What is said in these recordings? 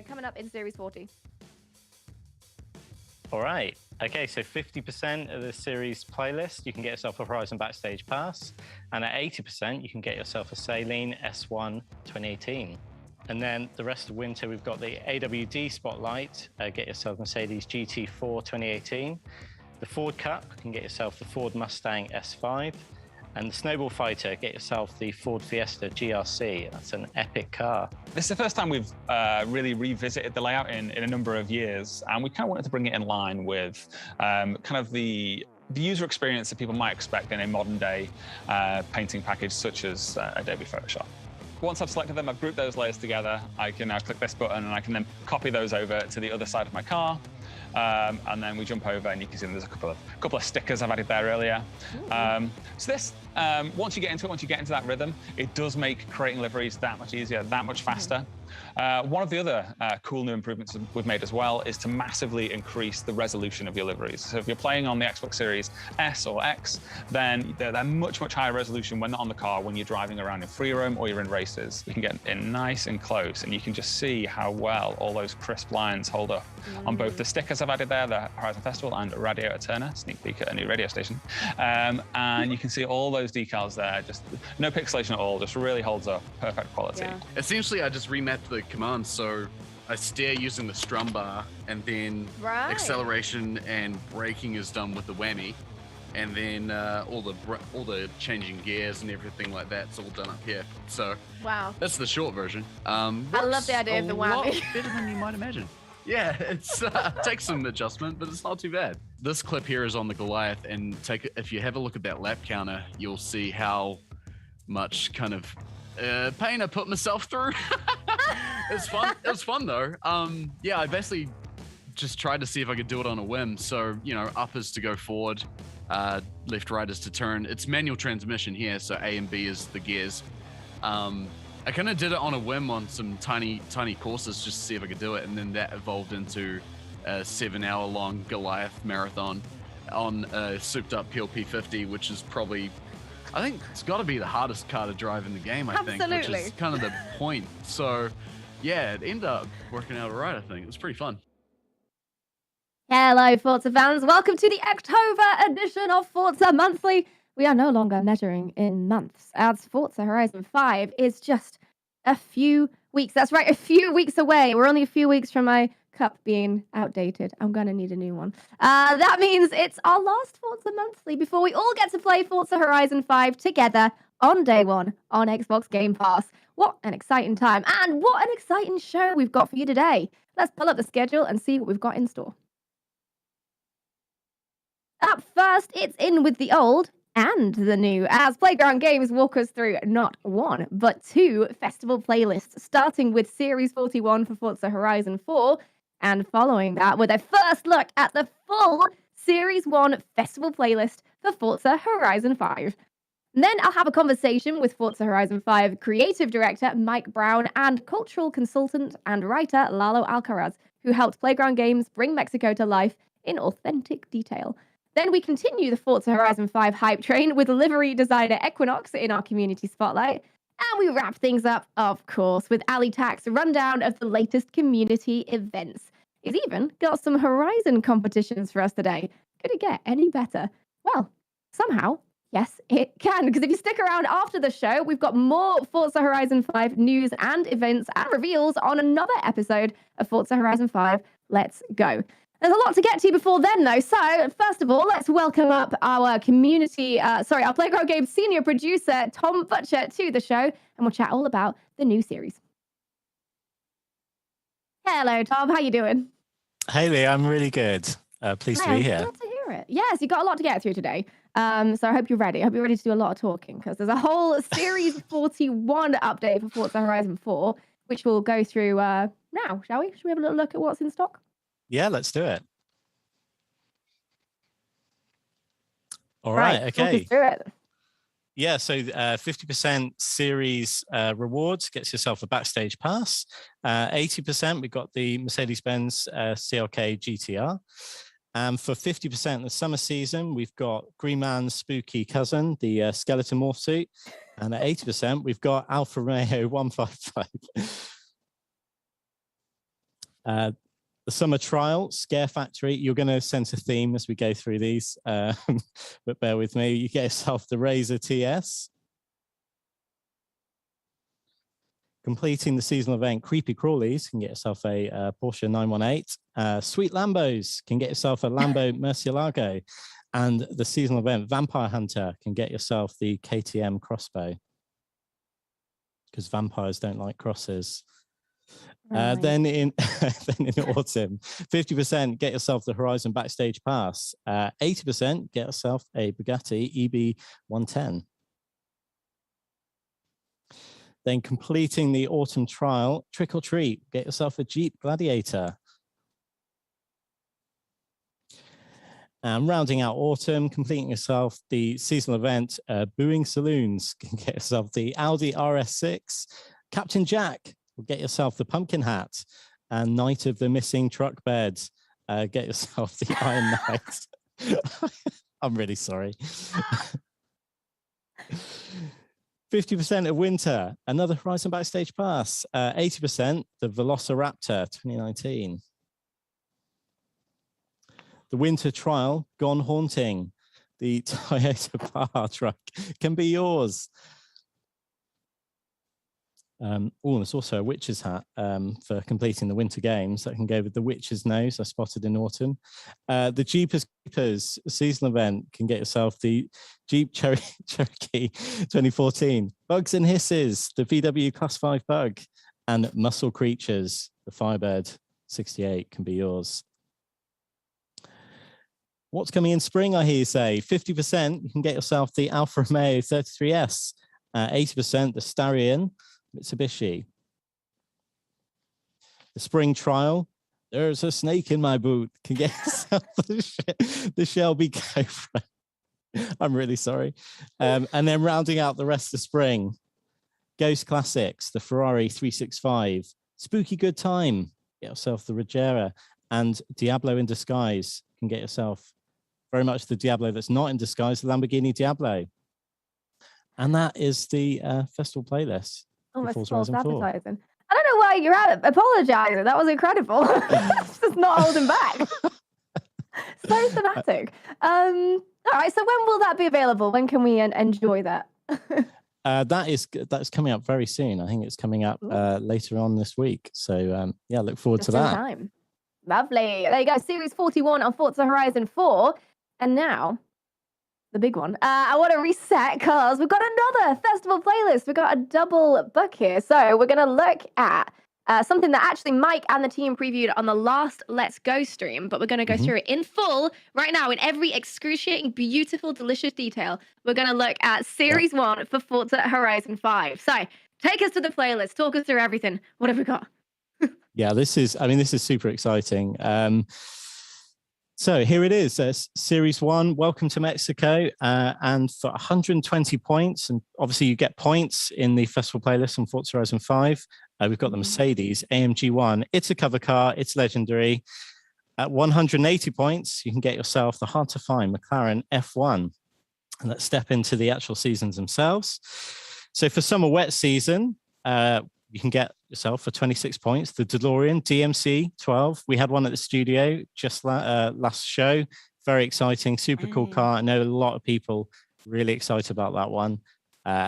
coming up in Series 40? All right. Okay, so 50% of the series playlist, you can get yourself a Horizon Backstage Pass. And at 80%, you can get yourself a Saleen S1 2018. And then the rest of winter, we've got the AWD Spotlight. Get yourself Mercedes GT4 2018. The Ford Cup, you can get yourself the Ford Mustang S5. And the Snowball Fighter, get yourself the Ford Fiesta GRC. That's an epic car. This is the first time we've really revisited the layout in a number of years, and we kind of wanted to bring it in line with kind of the user experience that people might expect in a modern day painting package such as Adobe Photoshop. Once I've selected them, I've grouped those layers together. I can now click this button and I can then copy those over to the other side of my car. And then we jump over and you can see there's a couple of stickers I've added there earlier. So this, once you get into that rhythm, it does make creating liveries that much easier, that much faster. One of the other cool new improvements we've made as well is to massively increase the resolution of your liveries. So if you're playing on the Xbox Series S or X, then they're much, much higher resolution when not on the car, when you're driving around in free roam or you're in races. You can get in nice and close and you can just see how well all those crisp lines hold up on both the stickers I've added there, the Horizon Festival and Radio at Turner, sneak peek at a new radio station. And you can see all those decals there, just no pixelation at all, just really holds up, perfect quality. Yeah. Essentially, I just remapped the commands, so I steer using the strum bar, and then acceleration and braking is done with the whammy, and then all the changing gears and everything like that's all done up here. So that's the short version. I love the idea of the whammy. A lot better than you might imagine. Yeah, it's takes some adjustment, but it's not too bad. This clip here is on the Goliath, and if you have a look at that lap counter, you'll see how much kind of pain I put myself through. It's fun. It was fun though. Yeah, I basically just tried to see if I could do it on a whim. So, you know, up is to go forward, left, right is to turn. It's manual transmission here, so A and B is the gears. I kind of did it on a whim on some tiny courses just to see if I could do it, and then that evolved into a 7-hour-long Goliath marathon on a souped-up PLP 50, which is probably, I think it's got to be the hardest car to drive in the game, I think, which is kind of the point. So, yeah, it ended up working out all right, I think. It was pretty fun. Hello, Forza fans. Welcome to the October edition of Forza Monthly. We are no longer measuring in months, as Forza Horizon 5 is just a few weeks. That's right, a few weeks away. We're only a few weeks from my cup being outdated. I'm going to need a new one. That means it's our last Forza Monthly before we all get to play Forza Horizon 5 together on day one on Xbox Game Pass. What an exciting time, and what an exciting show we've got for you today. Let's pull up the schedule and see what we've got in store. Up first, it's in with the old and the new, as Playground Games walk us through not one, but two festival playlists, starting with Series 41 for Forza Horizon 4, and following that with a first look at the full Series 1 festival playlist for Forza Horizon 5. And then I'll have a conversation with Forza Horizon 5 creative director Mike Brown and cultural consultant and writer Lalo Alcaraz, who helped Playground Games bring Mexico to life in authentic detail. Then we continue the Forza Horizon 5 hype train with livery designer Equinox in our community spotlight. And we wrap things up, of course, with Ali Tak's rundown of the latest community events. He's even got some Horizon competitions for us today. Could it get any better? Well, somehow, yes, it can. Because if you stick around after the show, we've got more Forza Horizon 5 news and events and reveals on another episode of Forza Horizon 5. Let's go. There's a lot to get to before then, though. So, first of all, let's welcome up our our Playground Games senior producer, Tom Butcher, to the show, and we'll chat all about the new series. Hello, Tom. How you doing? Hey, Lee. I'm really good. Pleased to be here. Glad to hear it. Yes, you've got a lot to get through today. So I hope you're ready. I hope you're ready to do a lot of talking, because there's a whole Series 41 update for Forza Horizon 4, which we'll go through now, shall we? Should we have a little look at what's in stock? Yeah, let's do it. All right, okay. Talk us through it. Yeah, so 50% series rewards gets yourself a backstage pass. 80%, we've got the Mercedes-Benz CLK GTR. And for 50% the summer season, we've got Green Man's spooky cousin, the skeleton morph suit. And at 80%, we've got Alfa Romeo 155. The summer trial, Scare Factory. You're going to sense a theme as we go through these, but bear with me. You get yourself the Razor TS. Completing the seasonal event, Creepy Crawlies can get yourself a Porsche 918. Sweet Lambos can get yourself a Lambo Murcielago. And the seasonal event, Vampire Hunter, can get yourself the KTM crossbow. Because vampires don't like crosses. Right. Then in autumn, 50% get yourself the Horizon Backstage Pass. 80% get yourself a Bugatti EB110. Then completing the autumn trial, Trick or Treat, get yourself a Jeep Gladiator. And rounding out autumn, completing yourself the seasonal event, Booing Saloons, can get yourself the Audi RS6. Captain Jack will get yourself the pumpkin hat. And Night of the Missing Truck Bed, get yourself the Iron Knight. I'm really sorry. 50% of winter, another Horizon Backstage Pass. 80%, the Velociraptor 2019. The winter trial, Gone Haunting. The Toyota Baja truck can be yours. There's also a witch's hat for completing the winter games that can go with the witch's nose I spotted in autumn. The Jeepers Creepers seasonal event can get yourself the Jeep Cherokee 2014. Bugs and Hisses, the VW Class 5 Bug, and Muscle Creatures, the Firebird 68 can be yours. What's coming in spring, I hear you say? 50%, you can get yourself the Alfa Romeo 33S. 80%, the Starion Mitsubishi. The spring trial, there's a snake in my boot. Can get yourself the Shelby Cobra. I'm really sorry. And then rounding out the rest of spring, Ghost Classics, the Ferrari 365, Spooky Good Time, get yourself the Regera, and Diablo in Disguise, can get yourself very much the Diablo that's not in disguise, the Lamborghini Diablo. And that is the festival playlist. Almost Forza false Horizon 4. advertising. I don't know why you're apologizing. That was incredible. Just not holding back. So thematic. All right. So when will that be available? When can we enjoy that? That's coming up very soon. I think it's coming up later on this week. So yeah, look forward to that. Time. Lovely. There you go. Series 41 on Forza Horizon 4. And now, the big one. I want to reset because we've got another festival playlist. We've got a double book here. So we're going to look at something that actually Mike and the team previewed on the last Let's Go stream, but we're going to go through it in full right now in every excruciating, beautiful, delicious detail. We're going to look at Series 1 for Forza Horizon 5. So take us to the playlist. Talk us through everything. What have we got? Yeah, this is super exciting. So here it is, Series 1, welcome to Mexico, and for 120 points, and obviously you get points in the festival playlist on Forza Horizon 5, we've got the Mercedes AMG 1. It's a cover car, it's legendary. At 180 points, you can get yourself the hard-to-find McLaren F1. And let's step into the actual seasons themselves. So for summer wet season, you can get yourself for 26 points the DeLorean DMC 12. We had one at the studio just last show. Very exciting, super cool car. I know a lot of people really excited about that one.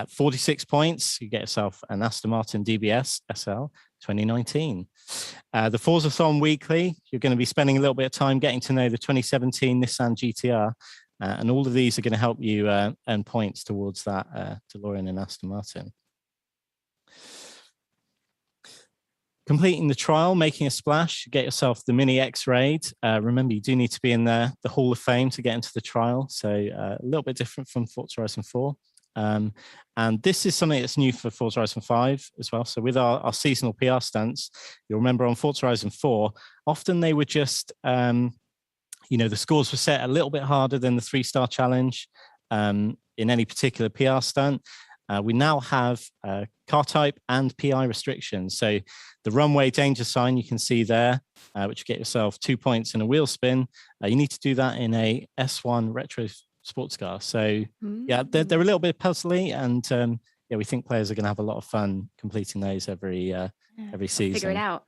46 points, you get yourself an Aston Martin DBS SL 2019. The Forzathon Weekly, you're going to be spending a little bit of time getting to know the 2017 Nissan GTR. And all of these are going to help you earn points towards that DeLorean and Aston Martin. Completing the trial, making a splash, get yourself the Mini X-Raid. Remember, you do need to be in the Hall of Fame to get into the trial. So a little bit different from Forza Horizon 4. And this is something that's new for Forza Horizon 5 as well. So with our seasonal PR stunts, you'll remember on Forza Horizon 4, often they were just, the scores were set a little bit harder than the 3-star challenge in any particular PR stunt. We now have car type and PI restrictions. So the runway danger sign you can see there, which will get yourself 2 points in a wheel spin. You need to do that in a S1 retro sports car. So yeah, they're a little bit puzzly, and we think players are going to have a lot of fun completing those every season. Figure it out.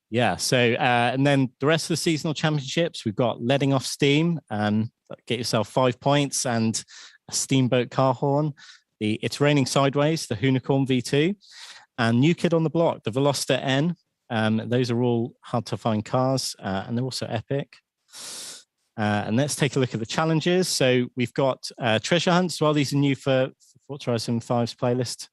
Yeah. So, and then the rest of the seasonal championships, we've got Letting Off Steam. Get yourself 5 points and a Steamboat car horn. The It's Raining Sideways, the Hoonicorn V2, and New Kid on the Block, the Veloster N. Those are all hard to find cars, and they're also epic. And let's take a look at the challenges. So we've got treasure hunts as well. These are new for Forza Horizon 5's playlist.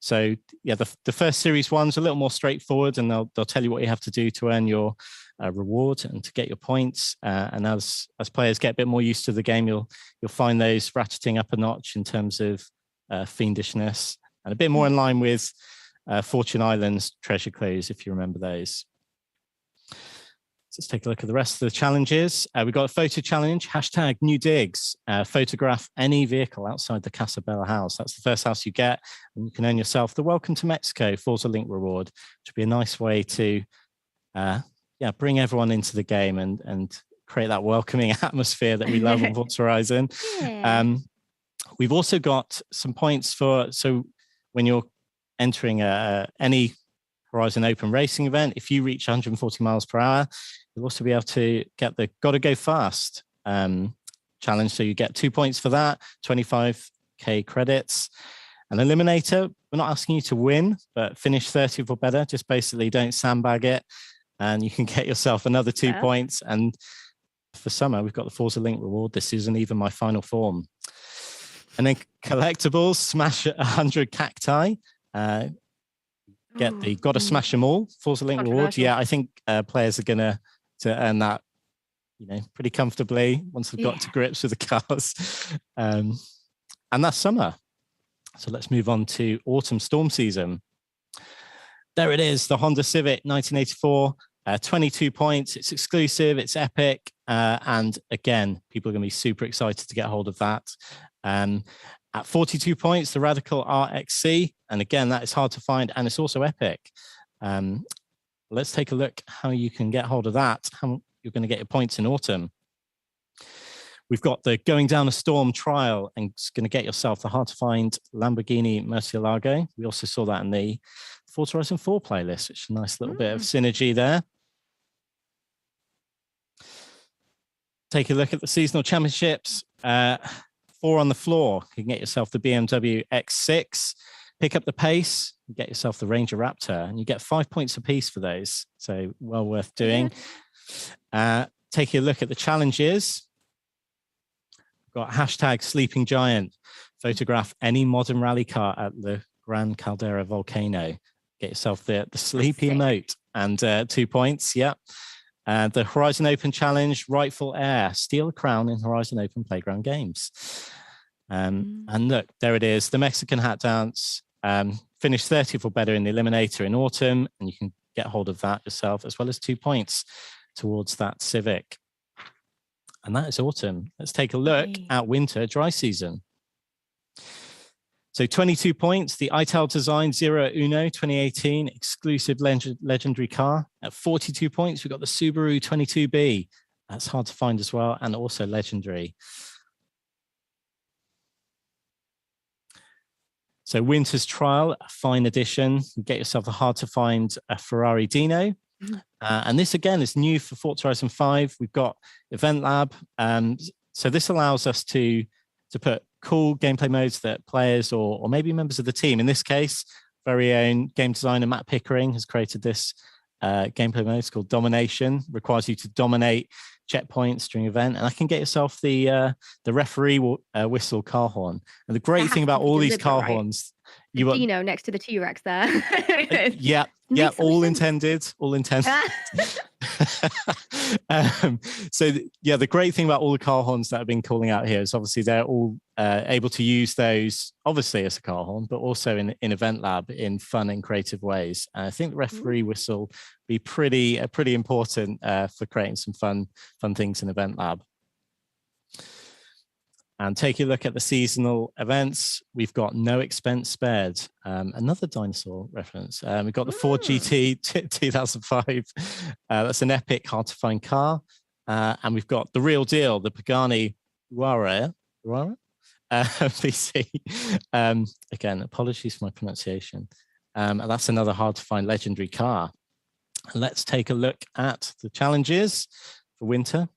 So yeah, the first series one's a little more straightforward, and they'll tell you what you have to do to earn your reward and to get your points. And as players get a bit more used to the game, you'll find those ratcheting up a notch in terms of fiendishness, and a bit more in line with Fortune Island's treasure clues, if you remember those. Let's take a look at the rest of the challenges. We've got a photo challenge, hashtag new digs, photograph any vehicle outside the Casa Bella house. That's the first house you get, and you can earn yourself the Welcome to Mexico Forza Link reward, which would be a nice way to bring everyone into the game and create that welcoming atmosphere that we love on Forza Horizon. Yeah. We've also got some points so when you're entering any Horizon Open racing event, if you reach 140 miles per hour, you'll also be able to get the Gotta Go Fast challenge. So you get 2 points for that, 25k credits. An eliminator, we're not asking you to win, but finish 30th or better. Just basically don't sandbag it, and you can get yourself another 2 points. And for summer, we've got the Forza Link reward. This isn't even my final form. And then collectibles, smash 100 cacti. Get the Gotta Smash Them All Forza Link reward. Yeah, I think players are gonna earn that, pretty comfortably once they've got to grips with the cars. And that's summer. So let's move on to autumn storm season. There it is, the Honda Civic 1984, 22 points. It's exclusive, it's epic, and again, people are gonna be super excited to get hold of that. At 42 points, the Radical RXC. And again, that is hard to find, and it's also epic. Let's take a look how you can get hold of that, how you're going to get your points in autumn. We've got the Going Down a Storm trial, and it's going to get yourself the hard to find Lamborghini Murcielago. We also saw that in the Forza Horizon 4 playlist, which is a nice little bit of synergy there. Take a look at the seasonal championships. 4 on the floor, you can get yourself the BMW X6, pick up the pace, get yourself the Ranger Raptor, and you get 5 points apiece for those. So well worth doing. Take a look at the challenges. We've got hashtag Sleeping Giant, photograph any modern rally car at the Gran Caldera volcano. Get yourself the sleepy emote and 2 points. Yeah. The Horizon Open Challenge, Rightful Heir, steal a crown in Horizon Open Playground Games. And look, there it is, the Mexican Hat Dance. Finish 30th or better in the Eliminator in autumn, and you can get hold of that yourself, as well as 2 points towards that Civic. And that is autumn. Let's take a look at winter dry season. So 22 points, the ITAL Design Zero Uno 2018 exclusive legendary car. At 42 points, we've got the Subaru 22B. That's hard to find as well, and also legendary. So Winter's Trial, a fine edition. You get yourself a hard to find a Ferrari Dino. And this again is new for Forza Horizon 5. We've got Event Lab. So this allows us to put cool gameplay modes that players or maybe members of the team, in this case, very own game designer Matt Pickering has created this gameplay mode. It's called Domination. Requires you to dominate checkpoints during event, and I can get yourself the referee whistle car horn. And the great thing about all these car horns, you Dino next to the T-Rex there. Yeah, all intended. So yeah, the great thing about all the car horns that I've been calling out here is obviously they're all able to use those obviously as a car horn, but also in Event Lab in fun and creative ways. And I think the referee whistle be pretty important for creating some fun things in Event Lab. And take a look at the seasonal events. We've got No Expense Spared, another dinosaur reference. We've got the Ford GT 2005. That's an epic, hard to find car. And we've got the real deal, the Pagani Huayra PC. Again, apologies for my pronunciation. And that's another hard to find legendary car. Let's take a look at the challenges for winter.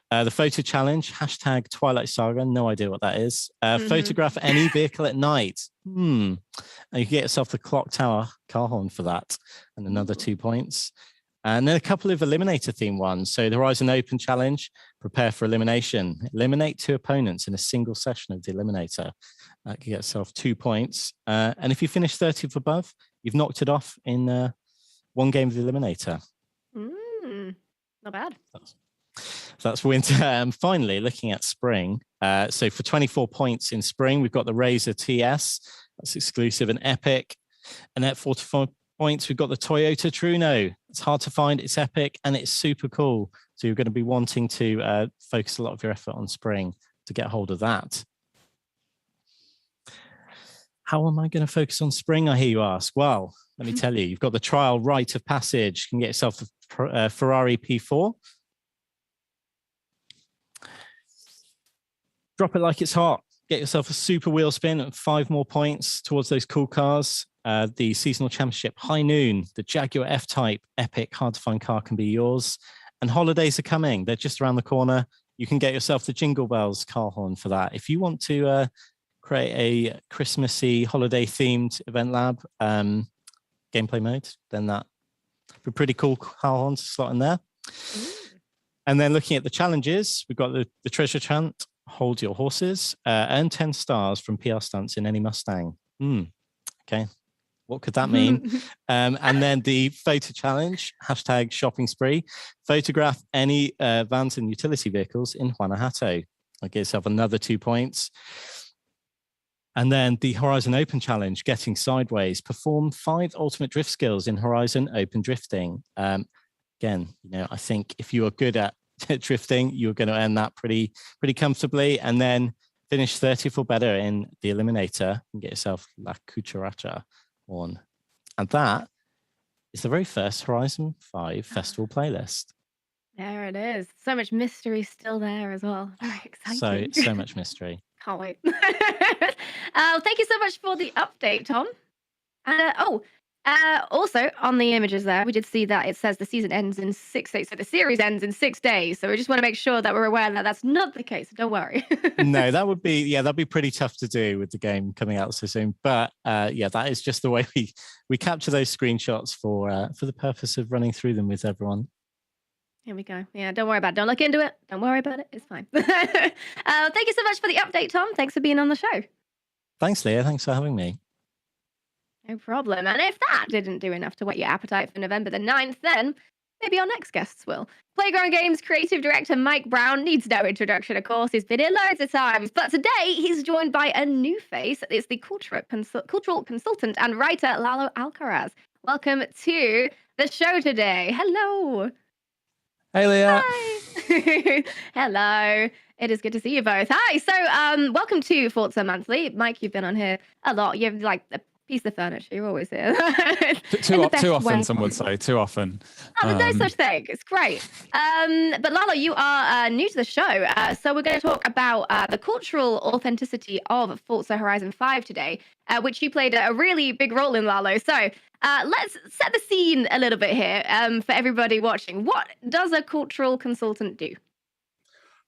The photo challenge, hashtag Twilight Saga, no idea what that is. Photograph any vehicle at night. And you can get yourself the Clock Tower car horn for that, and another 2 points. And then a couple of eliminator themed ones. So the Horizon Open Challenge, prepare for elimination. Eliminate 2 opponents in a single session of the eliminator. That can get yourself 2 points. And if you finish 30th above, you've knocked it off in 1 game of the eliminator. Not bad. So that's winter. And finally, looking at spring. So for 24 points in spring, we've got the Razor TS. That's exclusive and epic. And at 44 points, we've got the Toyota Truno. It's hard to find, it's epic, and it's super cool. So you're going to be wanting to focus a lot of your effort on spring to get hold of that. How am I going to focus on spring, I hear you ask? Well, let me tell you, you've got the trial rite of passage. You can get yourself the Ferrari P4. Drop it like it's hot. Get yourself a super wheel spin and 5 more points towards those cool cars. The seasonal championship High Noon, the Jaguar F-Type epic hard to find car can be yours. And holidays are coming. They're just around the corner. You can get yourself the Jingle Bells car horn for that. If you want to create a Christmassy holiday themed event lab gameplay mode, then that would be pretty cool car horn to slot in there. And then looking at the challenges, we've got the treasure chant. Hold your horses, earn 10 stars from PR stunts in any Mustang. Okay, what could that mean? And then the photo challenge, hashtag shopping spree. Photograph any vans and utility vehicles in Guanajuato. I'll give yourself another 2 points. And then the Horizon Open Challenge, getting sideways. Perform 5 ultimate drift skills in Horizon Open Drifting. Again, I think if you are good at drifting, you're going to earn that pretty comfortably, and then finish 30th or better in the eliminator and get yourself La Cucaracha on. And that is the very first Horizon 5 festival playlist. There it is. So much mystery still there as well. Very exciting. So much mystery. Can't wait. Thank you so much for the update, Tom. And also on the images there, we did see that it says the season ends in 6 days. So the series ends in 6 days. So we just want to make sure that we're aware that that's not the case. Don't worry. No, that'd be pretty tough to do with the game coming out so soon. But that is just the way we capture those screenshots for the purpose of running through them with everyone. Here we go. Yeah, don't worry about it. Don't look into it. Don't worry about it. It's fine. Thank you so much for the update, Tom. Thanks for being on the show. Thanks, Leah. Thanks for having me. No problem. And if that didn't do enough to whet your appetite for November the 9th, then maybe our next guests will. Playground Games creative director Mike Brown needs no introduction, of course. He's been here loads of times. But today, he's joined by a new face. It's the cultural consultant and writer Lalo Alcaraz. Welcome to the show today. Hello. Hey, Leah. Hi. Hello. It is good to see you both. Hi. So welcome to Forza Monthly. Mike, you've been on here a lot. You're like a piece of furniture. You're always here. Too often, some would say. Too often. Oh, there's no such thing. It's great. But Lalo, you are new to the show. So we're going to talk about the cultural authenticity of Forza Horizon 5 today, which you played a really big role in, Lalo. So let's set the scene a little bit here for everybody watching. What does a cultural consultant do?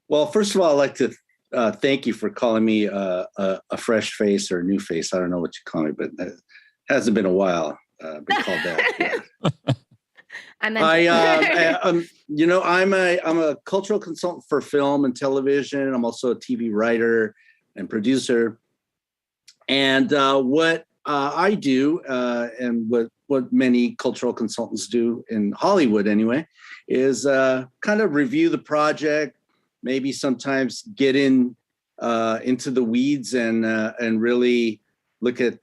Well, first of all, I'd like to thank you for calling me a fresh face or a new face. I don't know what you call me, but it hasn't been a while. Been called that. Yeah. I'm a cultural consultant for film and television. I'm also a TV writer and producer. And what I do, and what many cultural consultants do in Hollywood anyway, is kind of review the project, maybe sometimes get into the weeds and really look at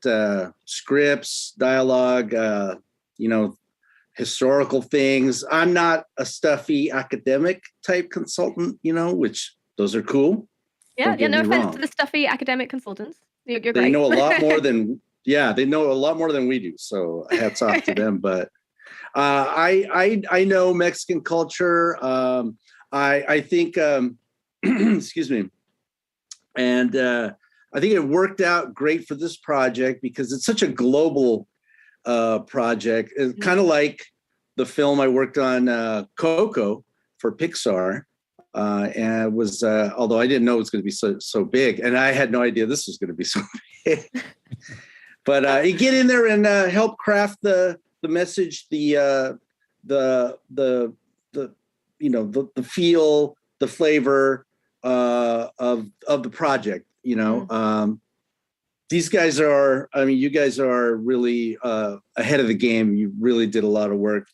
scripts, dialogue, historical things. I'm not a stuffy academic type consultant, which those are cool. Yeah, no offense to the stuffy academic consultants. You're great. They know a lot more than we do. So hats off to them. But I know Mexican culture. I think, excuse me. And I think it worked out great for this project because it's such a global project. It's kind of like the film I worked on, Coco, for Pixar. And it was, although I didn't know it was going to be so big, and I had no idea this was going to be so big. But you get in there and help craft the message, the feel, the flavor of the project. These guys you guys are really ahead of the game. You really did a lot of work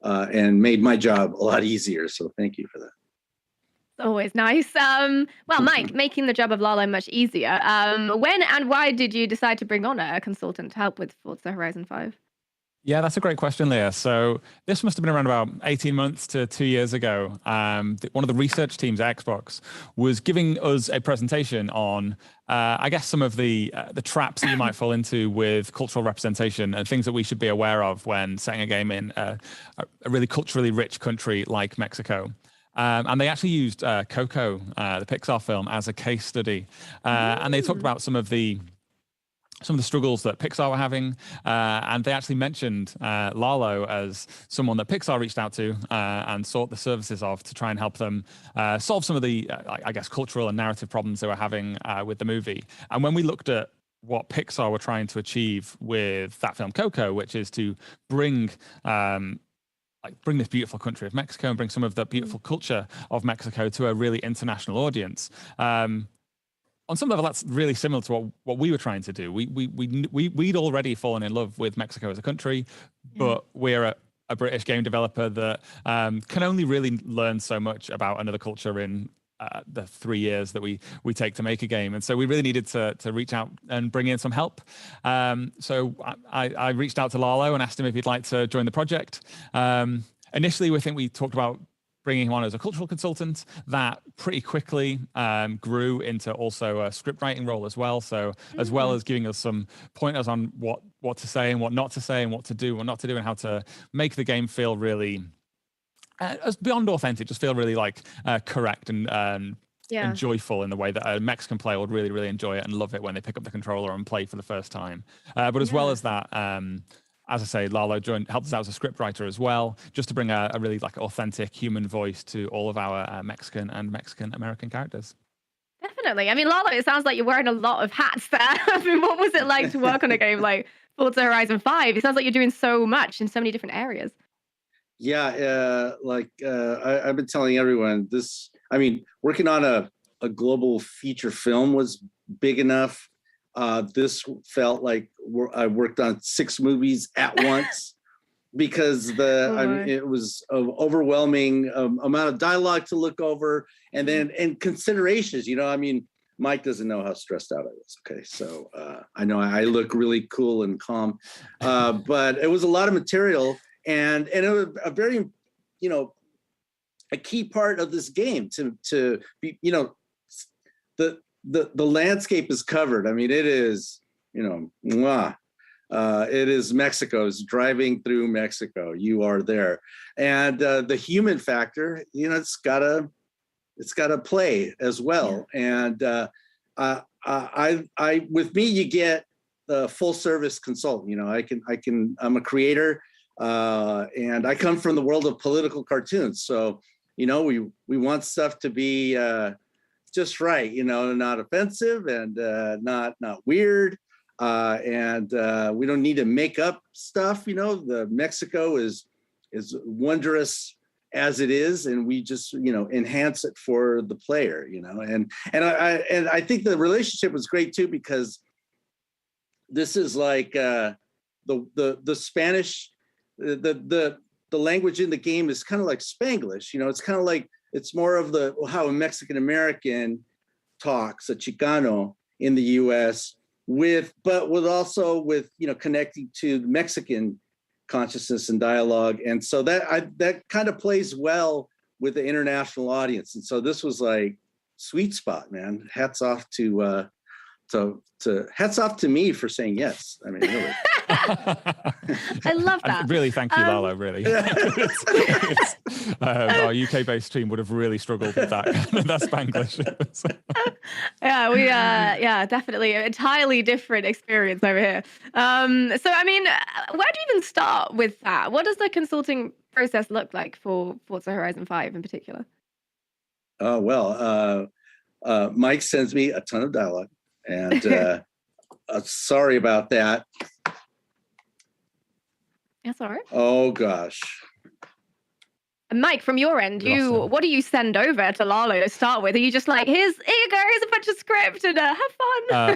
and made my job a lot easier. So thank you for that. Always nice. Well, Mike, making the job of Lalo much easier. When and why did you decide to bring on a consultant to help with Forza Horizon 5? Yeah, that's a great question, Leah. So this must have been around about 18 months to 2 years ago. One of the research teams at Xbox was giving us a presentation on, I guess, some of the traps that you might fall into with cultural representation and things that we should be aware of when setting a game in a really culturally rich country like Mexico. And they actually used Coco, the Pixar film, as a case study. And they talked about some of the struggles that Pixar were having. And they actually mentioned Lalo as someone that Pixar reached out to and sought the services of to try and help them solve some of the, I guess, cultural and narrative problems they were having with the movie. And when we looked at what Pixar were trying to achieve with that film Coco, which is to bring this beautiful country of Mexico and bring some of the beautiful culture of Mexico to a really international audience. On some level, that's really similar to what we were trying to do. We'd already fallen in love with Mexico as a country, but we're a British game developer that can only really learn so much about another culture in the 3 years that we take to make a game. And so we really needed to reach out and bring in some help. So I reached out to Lalo and asked him if he'd like to join the project. Initially, we talked about bringing him on as a cultural consultant. That pretty quickly grew into also a script writing role as well. So as well as giving us some pointers on what to say and what not to say and what to do and not to do and how to make the game feel really as beyond authentic, just feel really like correct and joyful in the way that a Mexican player would really, really enjoy it and love it when they pick up the controller and play for the first time. But as well as that, as I say, Lalo helped us out as a script writer as well, just to bring a really like authentic human voice to all of our Mexican and Mexican American characters. Definitely. I mean, Lalo, it sounds like you're wearing a lot of hats there. I mean, what was it like to work on a game like Forza Horizon 5? It sounds like you're doing so much in so many different areas. Yeah, I've been telling everyone this. I mean, working on a global feature film was big enough. This felt like I worked on 6 movies at once because it was an overwhelming amount of dialogue to look over, and considerations. I mean, Mike doesn't know how stressed out I was. Okay, so I know I look really cool and calm, but it was a lot of material. And it was a very, a key part of this game to be, the landscape is covered. I mean, it is, it is Mexico. It's driving through Mexico. You are there, and the human factor, it's gotta play as well. Yeah. And I with me, you get the full service consultant. I'm a creator. And I come from the world of political cartoons. So, we want stuff to be just right, not offensive and not weird. And we don't need to make up stuff. The Mexico is wondrous as it is, and we just enhance it for the player. And I think the relationship was great too, because this is like the Spanish. The language in the game is kind of like Spanglish, it's kind of like, it's more of how a Mexican American talks, a Chicano in the US but also with connecting to the Mexican consciousness and dialogue. And so that kind of plays well with the international audience. And so this was like sweet spot, man. Hats off to hats off to me for saying yes. I mean, really. I love that. And really, thank you, Lalo. Really, our UK-based team would have really struggled with that Spanglish. Yeah, definitely an entirely different experience over here. So, I mean, where do you even start with that? What does the consulting process look like for Forza Horizon 5 in particular? Mike sends me a ton of dialogue, and sorry about that. That's all right. Oh gosh. And Mike, from your end, what do you send over to Lalo to start with? Are you just like, here you go, here's a bunch of script and have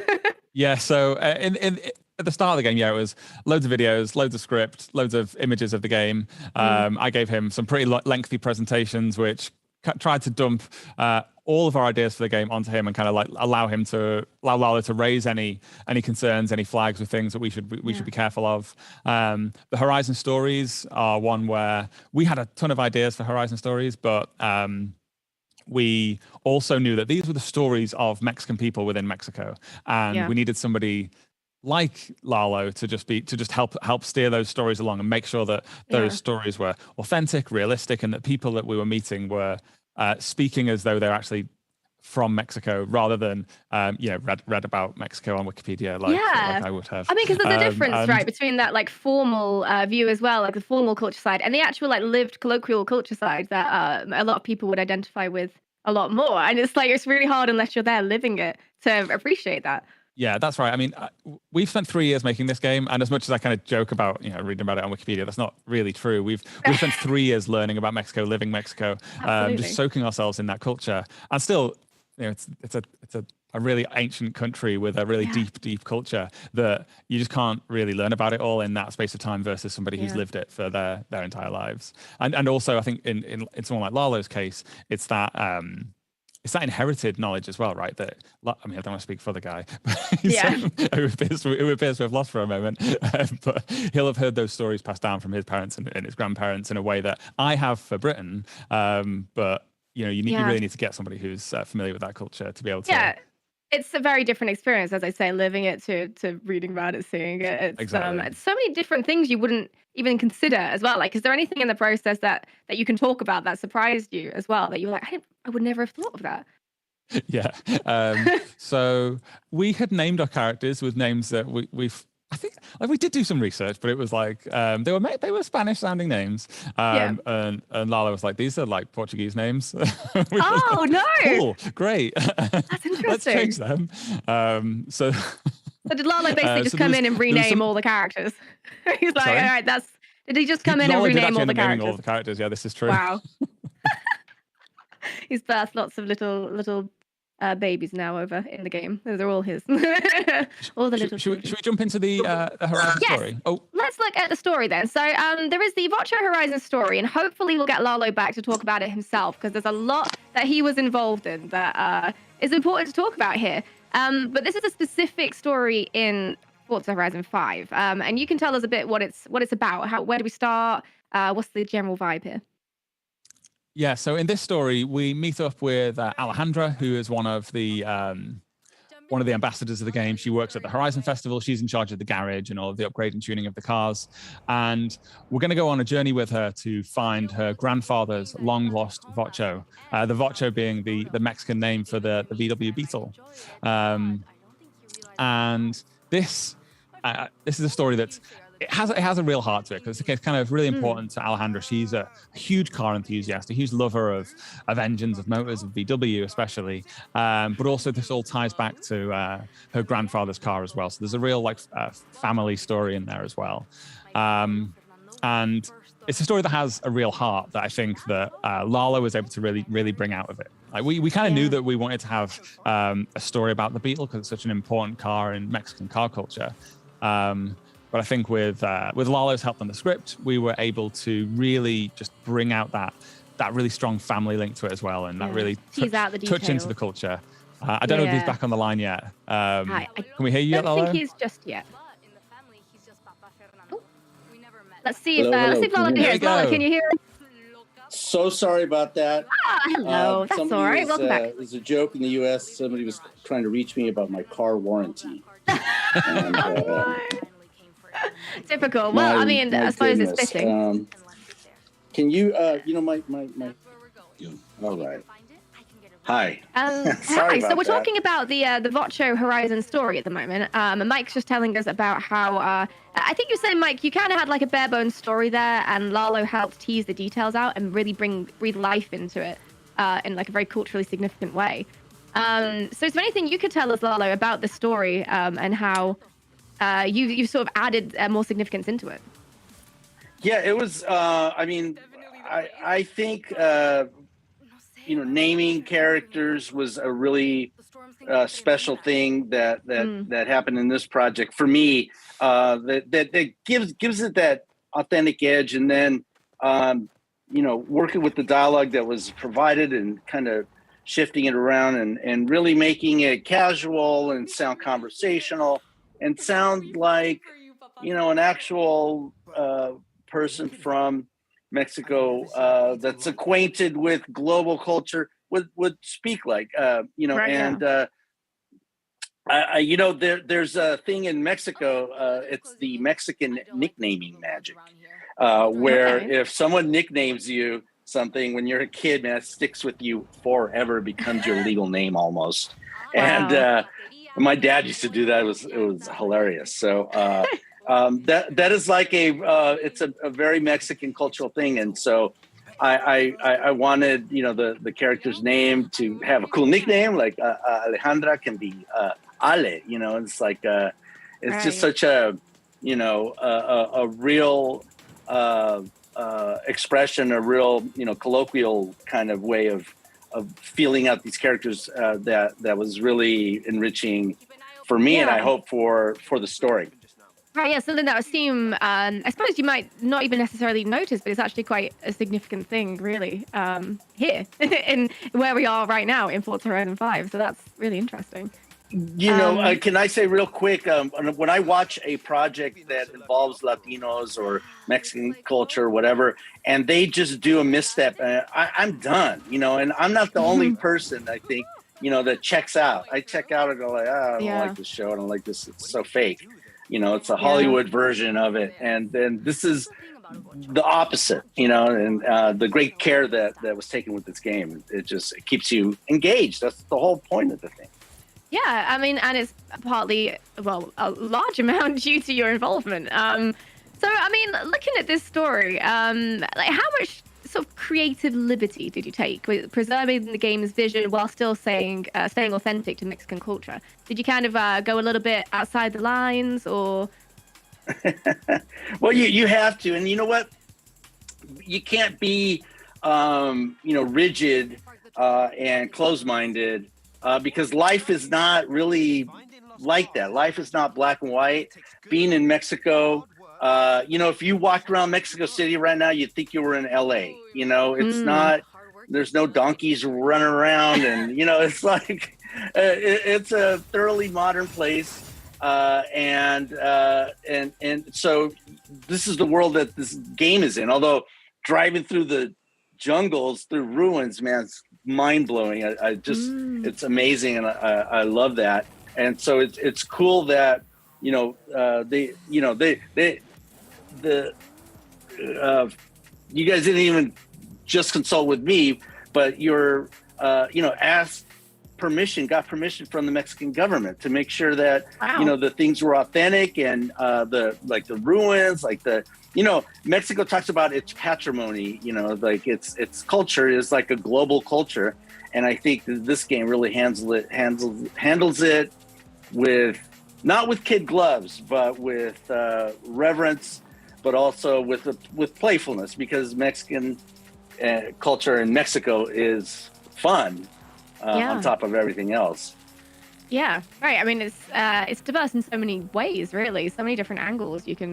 fun? Yeah. So at the start of the game, it was loads of videos, loads of script, loads of images of the game. I gave him some pretty lengthy presentations, which tried to dump all of our ideas for the game onto him and kind of like allow Lalo to raise any concerns, any flags or things that we should be careful of. The Horizon stories are one where we had a ton of ideas for Horizon stories, but we also knew that these were the stories of Mexican people within Mexico, and we needed somebody like Lalo to just help steer those stories along and make sure that those stories were authentic, realistic, and that people that we were meeting were speaking as though they're actually from Mexico rather than read about Mexico on Wikipedia like I would have. I mean, because there's a difference, right, between that like formal view as well, like the formal culture side, and the actual like lived colloquial culture side that a lot of people would identify with a lot more. And it's like it's really hard unless you're there living it to appreciate that. Yeah, that's right. I mean, we've spent 3 years making this game, and as much as I kind of joke about, reading about it on Wikipedia, that's not really true. We've spent 3 years learning about Mexico, living Mexico, just soaking ourselves in that culture, and still, it's a really ancient country with a really deep culture that you just can't really learn about it all in that space of time versus somebody who's lived it for their entire lives. And also, I think in someone like Lalo's case, it's that. It's that inherited knowledge as well, right? That I mean, I don't want to speak for the guy, but who appears to have lost for a moment. But he'll have heard those stories passed down from his parents and his grandparents in a way that I have for Britain. But you really need to get somebody who's familiar with that culture to be able to. Yeah, it's a very different experience, as I say, living it to reading about it, seeing it. It's, exactly. It's so many different things you wouldn't even consider as well. Like, is there anything in the process that you can talk about that surprised you as well? That you're like, I would never have thought of that. Yeah. So we had named our characters with names that I think we did do some research, but it was like they were Spanish sounding names. And Lala was like, these are like Portuguese names. Oh, no. Cool, great. That's interesting. Let's change them. So did Lala basically just come in and rename all the characters? He's like, all right, did he just come in and rename all the characters? All the characters, yeah, this is true. Wow. He's birthed lots of little babies now over in the game. Those are all his. All the little. Should we jump into the Horizon story? Oh, let's look at the story then. So there is the Vocho Horizon story, and hopefully we'll get Lalo back to talk about it himself because there's a lot that he was involved in that is important to talk about here. But this is a specific story in Forza Horizon 5, and you can tell us a bit what it's about. Where do we start? What's the general vibe here? Yeah, so in this story, we meet up with Alejandra, who is one of the ambassadors of the game. She works at the Horizon Festival. She's in charge of the garage and all of the upgrade and tuning of the cars. And we're going to go on a journey with her to find her grandfather's long-lost Vocho, the Vocho being the Mexican name for the VW Beetle. And this is a story that's it has a real heart to it because it's kind of really important to Alejandra. She's a huge car enthusiast, a huge lover of engines, of motors, of VW especially. But also this all ties back to her grandfather's car as well. So there's a real family story in there as well. And it's a story that has a real heart that I think that Lalo was able to really bring out of it. Like we kind of knew that we wanted to have a story about the Beetle because it's such an important car in Mexican car culture. But I think with Lalo's help on the script, we were able to really just bring out that really strong family link to it as well, and that really touch into the culture. I don't know if he's back on the line yet. Can we hear you yet, Lalo? I don't think he's just yet. Oh. Let's see if Lalo can hear us. Lalo, can you hear us? So sorry about that. Hello. That's all right. Welcome back. It was a joke in the U.S. Somebody was trying to reach me about my car warranty. And, Typical. Well, I mean, I suppose it's fitting. Can you, my. All right. Hi. Hi. So we're talking about the Forza Horizon story at the moment. And Mike's just telling us about how I think you're saying, Mike, you kind of had like a bare bones story there, and Lalo helped tease the details out and really breathe life into it in like a very culturally significant way. So is there anything you could tell us, Lalo, about the story and how you sort of added more significance into it? Yeah, it was. I think naming characters was a really special thing that happened in this project for me. That gives it that authentic edge, and then working with the dialogue that was provided and kind of shifting it around and really making it casual and sound conversational and sound like an actual person from Mexico that's acquainted with global culture would speak like there's a thing in Mexico, it's the Mexican nicknaming magic, where if someone nicknames you something when you're a kid, man, it sticks with you forever. It becomes your legal name almost. Wow. And my dad used to do that. It was hilarious. So that is like it's a very Mexican cultural thing. And so I wanted, the character's name to have a cool nickname, like Alejandra can be Ale, it's like it's just such a real expression, a real colloquial kind of way of feeling out these characters that was really enriching for me, and I hope for the story. Right, yeah, something that would seem, I suppose you might not even necessarily notice, but it's actually quite a significant thing, really, here in where we are right now in Forza Horizon 5. So that's really interesting. Can I say real quick, when I watch a project that involves Latinos or Mexican culture or whatever, and they just do a misstep, I'm done, and I'm not the only person, I think, that checks out. I check out and go like, I don't like this show. I don't like this. It's so fake. It's a Hollywood version of it. And then this is the opposite, and the great care that was taken with this game. It keeps you engaged. That's the whole point of the thing. Yeah, I mean, and it's partly, a large amount due to your involvement. So, I mean, looking at this story, how much sort of creative liberty did you take with preserving the game's vision while still staying authentic to Mexican culture? Did you kind of go a little bit outside the lines, or? Well, you have to, and you know what? You can't be, rigid and closed-minded. Because life is not really like that. Life is not black and white. Being in Mexico, if you walked around Mexico City right now, you'd think you were in LA. It's not, there's no donkeys running around. And, it's like, it's a thoroughly modern place. And so this is the world that this game is in. Although driving through the jungles, through ruins, man, it's mind-blowing. I just it's amazing, and I love that. And so it's cool that you guys didn't even just consult with me, but got permission from the Mexican government to make sure that the things were authentic, and the ruins, Mexico talks about its patrimony, like its culture is like a global culture. And I think that this game really handles it with, not with kid gloves, but with reverence, but also with playfulness, because Mexican culture in Mexico is fun on top of everything else. Yeah, right. I mean, it's diverse in so many ways, really. So many different angles you can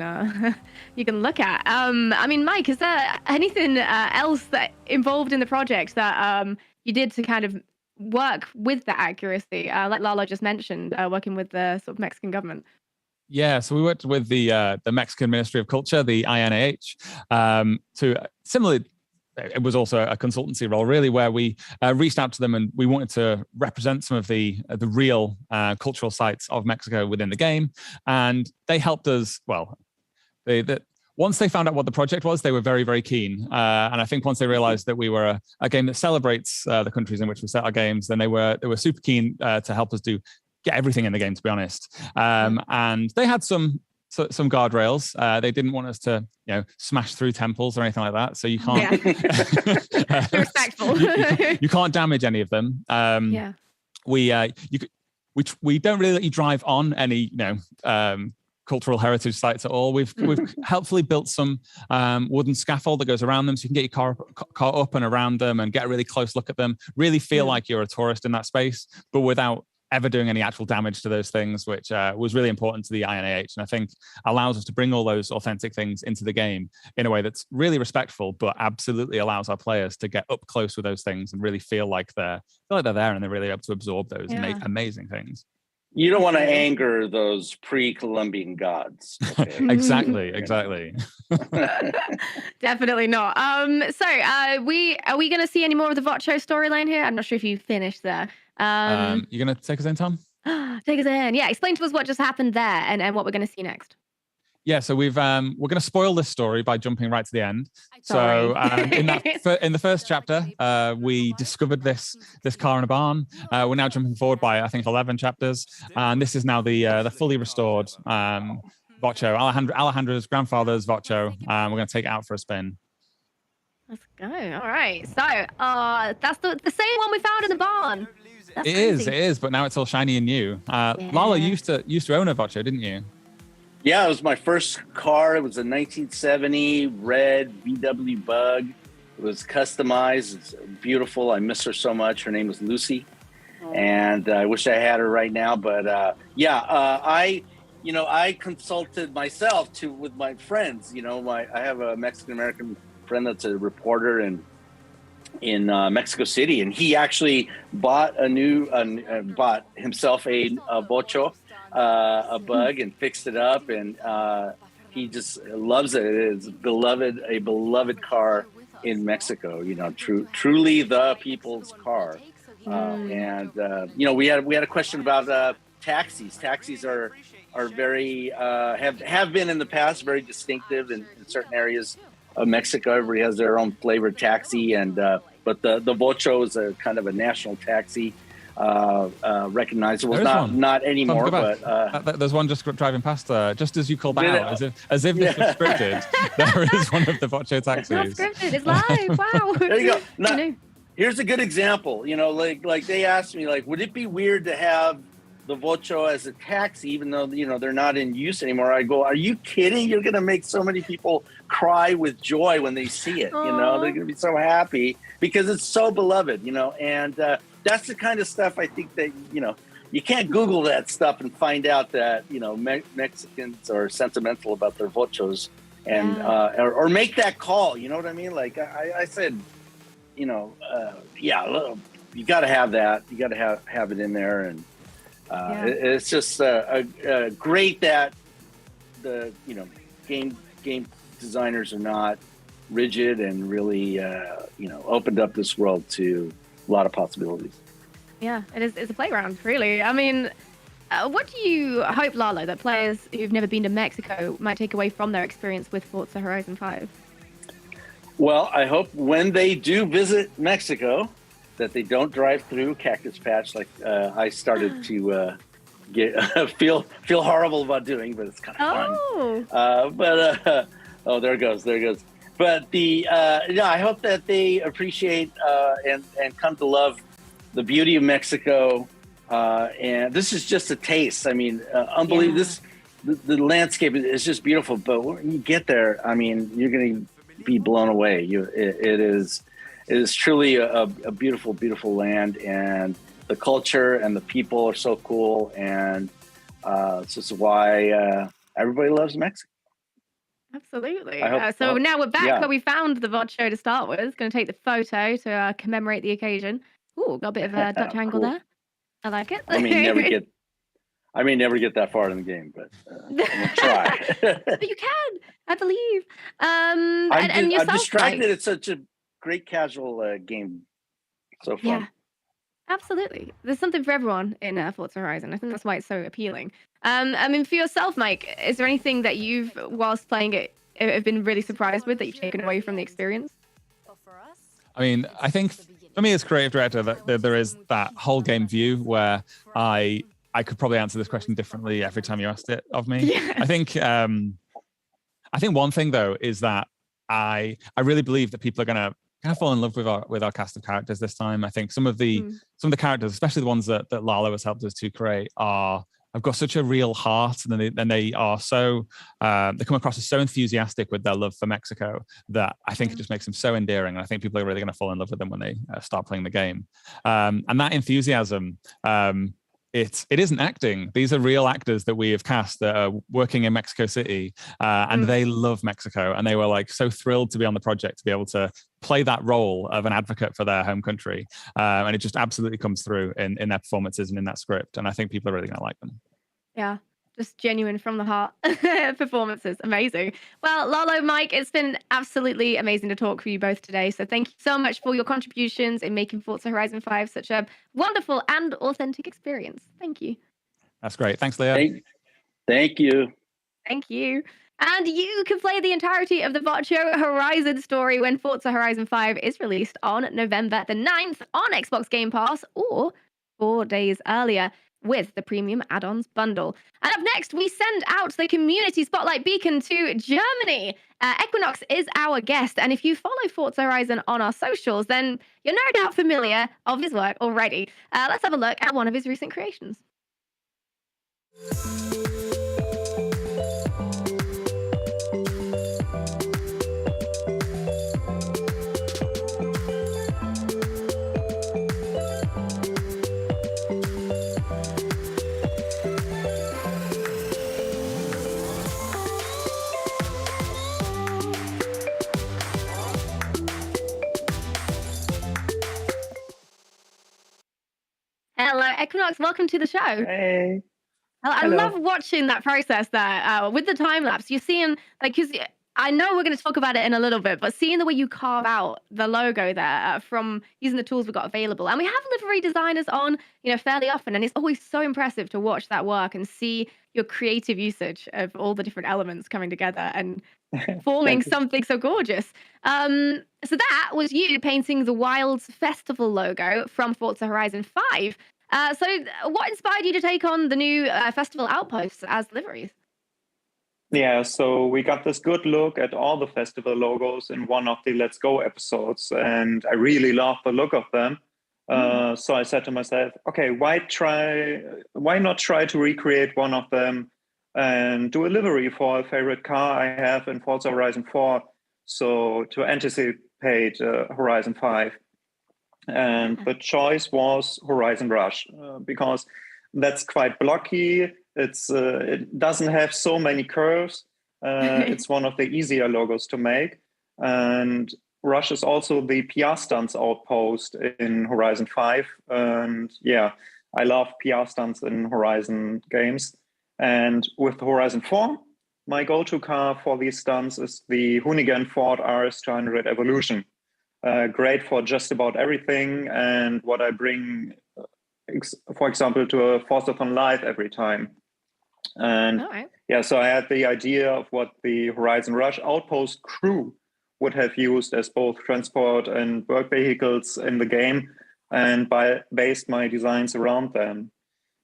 look at. I mean, Mike, is there anything else that involved in the project that you did to kind of work with the accuracy, like Lalo just mentioned, working with the sort of Mexican government? Yeah, so we worked with the Mexican Ministry of Culture, the INAH, to similarly. It was also a consultancy role, really, where we reached out to them and we wanted to represent some of the real cultural sites of Mexico within the game. And they helped us, once they found out what the project was, they were very, very keen. And I think once they realized that we were a game that celebrates the countries in which we set our games, then they were super keen to help us get everything in the game, to be honest. And they had some guardrails. They didn't want us to, smash through temples or anything like that. So you can't. Be respectful. you can't damage any of them. We don't really let you drive on any, cultural heritage sites at all. We've helpfully built some wooden scaffold that goes around them, so you can get your car up and around them and get a really close look at them. Really feel like you're a tourist in that space, but without ever doing any actual damage to those things, which was really important to the INAH, and I think allows us to bring all those authentic things into the game in a way that's really respectful, but absolutely allows our players to get up close with those things and really feel like they're there and they're really able to absorb those amazing things. You don't want to anger those pre-Columbian gods. Okay? Exactly. Definitely not. So are we going to see any more of the Vocho storyline here? I'm not sure if you finished there. You're going to take us in, Tom? Take us in. Yeah, explain to us what just happened there and what we're going to see next. Yeah, so we're going to spoil this story by jumping right to the end. Sorry. So in the first chapter, we discovered this car in a barn. We're now jumping forward by, I think, 11 chapters, and this is now the fully restored Vocho, Alejandro's grandfather's Vocho. We're going to take it out for a spin. Let's go. All right. So that's the same one we found in the barn. That's it is, but now it's all shiny and new. Lala used to own a Vocho, didn't you? Yeah, it was my first car. It was a 1970 red VW Bug. It was customized. It's beautiful. I miss her so much. Her name was Lucy, and I wish I had her right now. But I consulted myself with my friends. I have a Mexican American friend that's a reporter in Mexico City, and he actually bought himself a Vocho. A Bug, and fixed it up, and he just loves it. It is a beloved car in Mexico. Truly the people's car. And we had a question about taxis. Taxis are very have been in the past very distinctive in certain areas of Mexico. Everybody has their own flavored taxi, and but the Vocho is a kind of a national taxi. Recognizable, not anymore, but there's one just driving past just as you called that out, as if this was scripted. There is one of the Vocho taxis. It's not scripted, it's live. Wow. There you go. Now, here's a good example. Like they asked me, like, would it be weird to have the Vocho as a taxi, even though they're not in use anymore? I go, are you kidding? You're gonna make so many people cry with joy when they see it. They're gonna be so happy because it's so beloved. And that's the kind of stuff I think that, you can't Google that stuff and find out that, Mexicans are sentimental about their Vochos and, or make that call. You know what I mean? Like I said, you got to have that. You got to have it in there. And it's just great that the, game designers are not rigid and really, opened up this world to a lot of possibilities. Yeah, it's a playground, really. I mean, what do you hope, Lalo, that players who've never been to Mexico might take away from their experience with Forza Horizon 5? Well, I hope when they do visit Mexico that they don't drive through Cactus Patch like I started to feel horrible about doing, but it's kind of fun. There it goes. But I hope that they appreciate and come to love the beauty of Mexico. And this is just a taste. I mean, unbelievable. The landscape is just beautiful. But when you get there, I mean, you're going to be blown away. It is truly a beautiful, beautiful land, and the culture and the people are so cool. And this is why everybody loves Mexico. Absolutely. Now we're back where we found the Vocho to start with. Going to take the photo to commemorate the occasion. Ooh, got a bit of a Dutch angle there. I like it. I may never get that far in the game, but I'm gonna try. But you can, I believe. I'm distracted. It's such a great casual game. So fun. Yeah. Absolutely. There's something for everyone in Forza Horizon. I think that's why it's so appealing. I mean, for yourself, Mike, is there anything that you've, whilst playing it, have been really surprised with that you've taken away from the experience? I mean, I think for me as creative director, that there is that whole game view where I could probably answer this question differently every time you asked it of me. Yeah. I think one thing though is that I really believe that people are gonna kind of fall in love with our cast of characters this time. I think some of the characters, especially the ones that Lalo has helped us to create, have got such a real heart, and they are so they come across as so enthusiastic with their love for Mexico that I think it just makes them so endearing, and I think people are really going to fall in love with them when they start playing the game. And that enthusiasm, it isn't acting. These are real actors that we have cast that are working in Mexico City, and they love Mexico, and they were like so thrilled to be on the project, to be able to play that role of an advocate for their home country, and it just absolutely comes through in their performances and in that script, and I think people are really going to like them. Yeah, just genuine from the heart performances. Amazing. Well, Lalo, Mike, it's been absolutely amazing to talk with you both today. So thank you so much for your contributions in making Forza Horizon 5 such a wonderful and authentic experience. Thank you. That's great. Thanks, Leah. Thank you. Thank you. And you can play the entirety of the Forza Horizon story when Forza Horizon 5 is released on November the 9th on Xbox Game Pass, or 4 days earlier with the premium add-ons bundle. And up next, we send out the community spotlight beacon to Germany. Equinox is our guest, and if you follow Forza Horizon on our socials, then you're no doubt familiar of his work already. Let's have a look at one of his recent creations. Hello, Equinox. Welcome to the show. Hey. I love watching that process there with the time lapse. You're seeing, like, because I know we're going to talk about it in a little bit, but seeing the way you carve out the logo there from using the tools we've got available, and we have livery designers on, fairly often, and it's always so impressive to watch that work and see your creative usage of all the different elements coming together and forming something so gorgeous. So that was you painting the Wilds Festival logo from Forza Horizon 5. So what inspired you to take on the new festival outposts as liveries? Yeah, so we got this good look at all the festival logos in one of the Let's Go episodes, and I really love the look of them. So I said to myself, okay, why not try to recreate one of them and do a livery for a favorite car I have in Forza Horizon 4, so to anticipate Horizon 5. And the choice was Horizon Rush, because that's quite blocky. It doesn't have so many curves. It's one of the easier logos to make. And Rush is also the PR stunts outpost in Horizon 5. And yeah, I love PR stunts in Horizon games. And with Horizon 4, my go-to car for these stunts is the Hoonigan Ford RS200 Evolution. Great for just about everything, and what I bring, for example, to a Forzathon Live every time. And yeah, so I had the idea of what the Horizon Rush Outpost crew would have used as both transport and work vehicles in the game, and based my designs around them.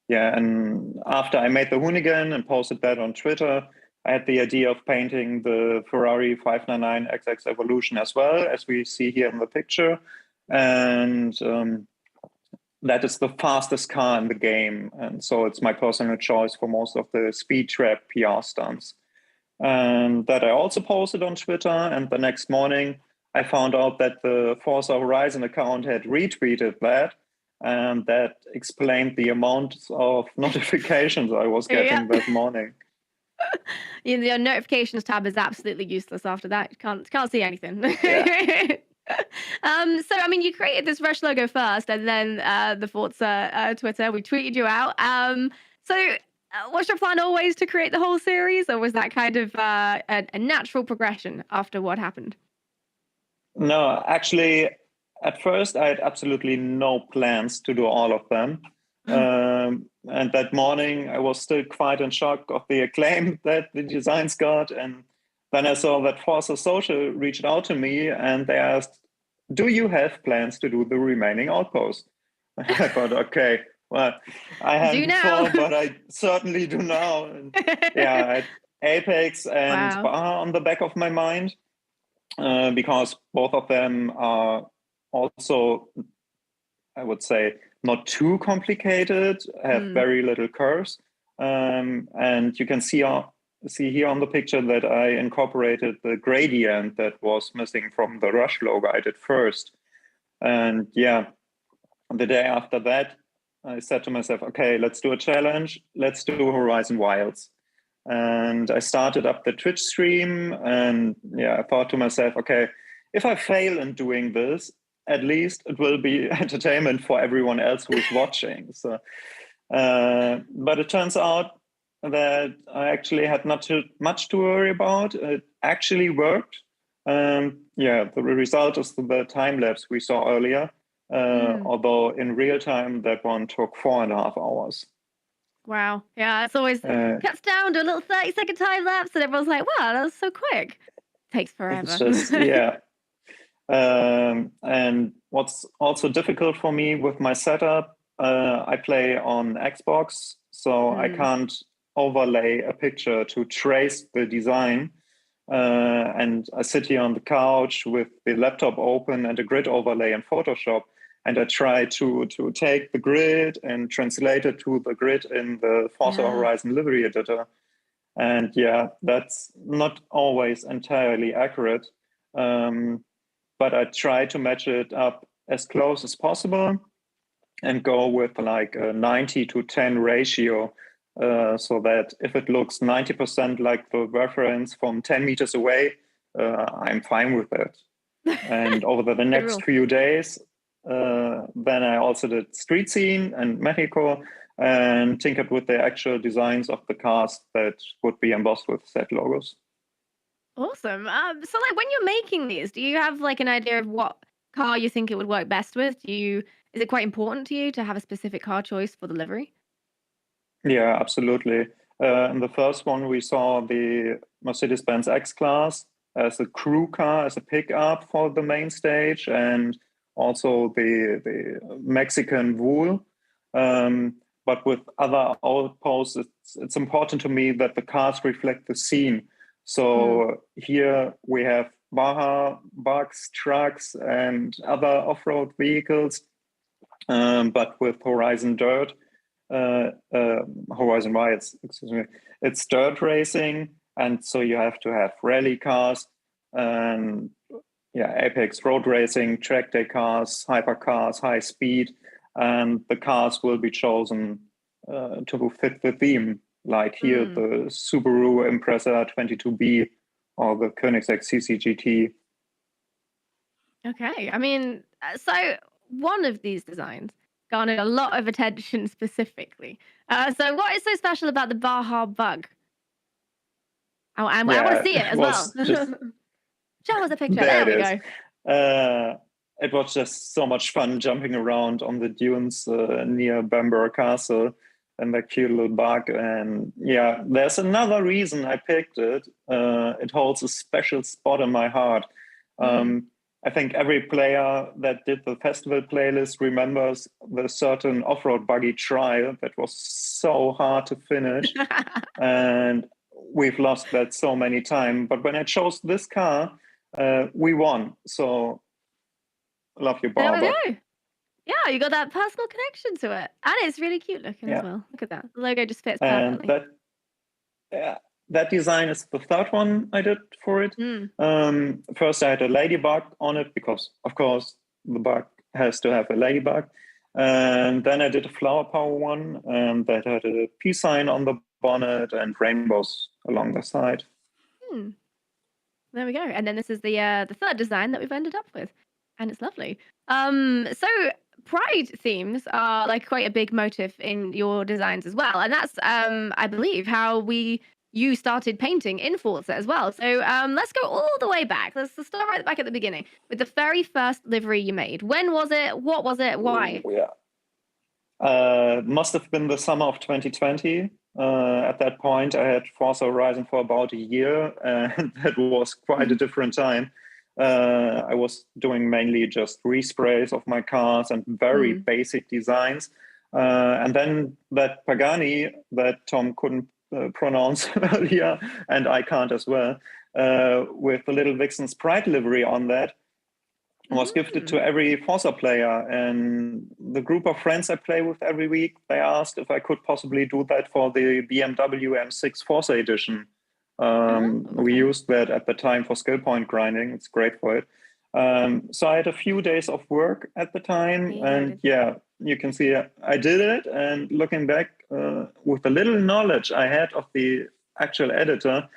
Yeah, and after I made the Hoonigan and posted that on Twitter, I had the idea of painting the Ferrari 599XX Evolution as well, as we see here in the picture. And that is the fastest car in the game. And so it's my personal choice for most of the speed trap PR stunts. And that I also posted on Twitter. And the next morning, I found out that the Forza Horizon account had retweeted that. And that explained the amount of notifications I was getting that morning. Your notifications tab is absolutely useless after that. You can't see anything. Yeah. So I mean, you created this Rush logo first, and then the Forza Twitter, we tweeted you out. So was your plan always to create the whole series, or was that kind of a natural progression after what happened? No, actually, at first, I had absolutely no plans to do all of them. And that morning, I was still quite in shock of the acclaim that the designs got. And then I saw that Forza Social reached out to me and they asked, do you have plans to do the remaining outposts? I thought, okay, well, I hadn't before, but I certainly do now. And yeah, I had Apex and Baja on the back of my mind because both of them are also, I would say, not too complicated, have very little curves. And you can see here on the picture that I incorporated the gradient that was missing from the Rush logo I did first. And yeah, the day after that, I said to myself, okay, let's do a challenge. Let's do Horizon Wilds. And I started up the Twitch stream. And yeah, I thought to myself, okay, if I fail in doing this, at least it will be entertainment for everyone else who is watching. So, but it turns out that I actually had not too much to worry about. It actually worked. Yeah, the result is the time lapse we saw earlier. Although in real time, that one took 4.5 hours. Wow. Yeah, it's always cuts down to a little 30-second time lapse, and everyone's like, wow, that was so quick. Takes forever. It's just, yeah. And what's also difficult for me with my setup, I play on Xbox, so I can't overlay a picture to trace the design. And I sit here on the couch with the laptop open and a grid overlay in Photoshop. And I try to take the grid and translate it to the grid in the Forza Horizon livery editor. And yeah, that's not always entirely accurate. But I try to match it up as close as possible and go with like a 90-10 ratio. So that if it looks 90% like the reference from 10 meters away, I'm fine with it. And over the next few days, then I also did Street Scene and Mexico and tinkered with the actual designs of the cars that would be embossed with set logos. Awesome. So like when you're making these, do you have like an idea of what car you think it would work best with? Is it quite important to you to have a specific car choice for the livery? Yeah, absolutely. In the first one, we saw the Mercedes-Benz X-Class as a crew car, as a pickup for the main stage, and also the Mexican Wool. But with other outposts, it's important to me that the cars reflect the scene. So here we have Baja, bugs, trucks, and other off-road vehicles. But with Horizon Dirt, Horizon Wilds, excuse me, it's dirt racing, and so you have to have rally cars and Apex road racing, track day cars, hypercars, high speed, and the cars will be chosen to fit the theme. Like here, the Subaru Impreza 22B or the Koenigsegg CCGT. Okay, I mean, so one of these designs garnered a lot of attention specifically. So what is so special about the Baja bug? I want to see it as well. Show us a picture. There we go. It was just so much fun jumping around on the dunes near Bamberg Castle and that cute little bug. And yeah, there's another reason I picked it. It holds a special spot in my heart. I think every player that did the festival playlist remembers the certain off-road buggy trial that was so hard to finish. And we've lost that so many times. But when I chose this car, we won. So love you, Barbara. There we go. Yeah, you got that personal connection to it. And it's really cute looking as well. Look at that. The logo just fits perfectly. And that design is the third one I did for it. First, I had a ladybug on it because, of course, the bug has to have a ladybug. And then I did a flower power one that had a peace sign on the bonnet and rainbows along the side. There we go. And then this is the third design that we've ended up with. And it's lovely. So pride themes are like quite a big motif in your designs as well. And that's, I believe, how we you started painting in Forza as well. So let's go all the way back. Let's start right back at the beginning with the very first livery you made. When was it? What was it? Why? Must have been the summer of 2020. At that point, I had Forza Horizon for about a year, and that was quite a different time. I was doing mainly just resprays of my cars and very basic designs. And then that Pagani that Tom couldn't pronounce earlier, and I can't as well, with the Little Vixen's Pride livery on that, was gifted to every Forza player. And the group of friends I play with every week, they asked if I could possibly do that for the BMW M6 Forza edition. We used that at the time for skill point grinding. It's great for it. So I had a few days of work at the time, and you can see I did it. And looking back, with the little knowledge I had of the actual editor,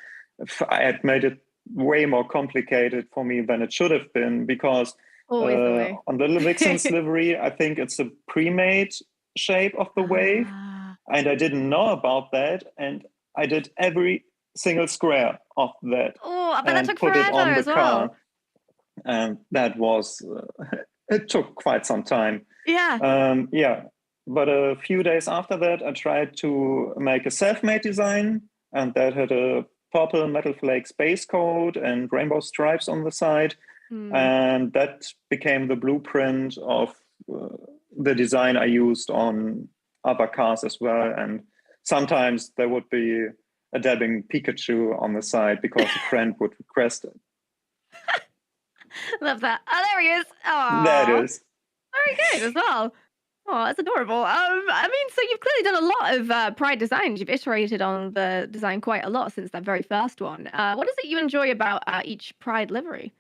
I had made it way more complicated for me than it should have been, because on the Little Vixen's livery, I think it's a pre-made shape of the wave, and I didn't know about that, and I did every single square of that. Oh, I bet that took put forever it on the as well. car. And that was it took quite some time. But a few days after that, I tried to make a self-made design, and that had a purple metal flakes base coat and rainbow stripes on the side. And that became the blueprint of the design I used on other cars as well. And sometimes there would be a dabbing Pikachu on the side because a friend would request it. Love that. Oh, there he is. Aww. That is. Very good as well. Oh, that's adorable. I mean, so you've clearly done a lot of Pride designs. You've iterated on the design quite a lot since that very first one. What is it you enjoy about each Pride livery?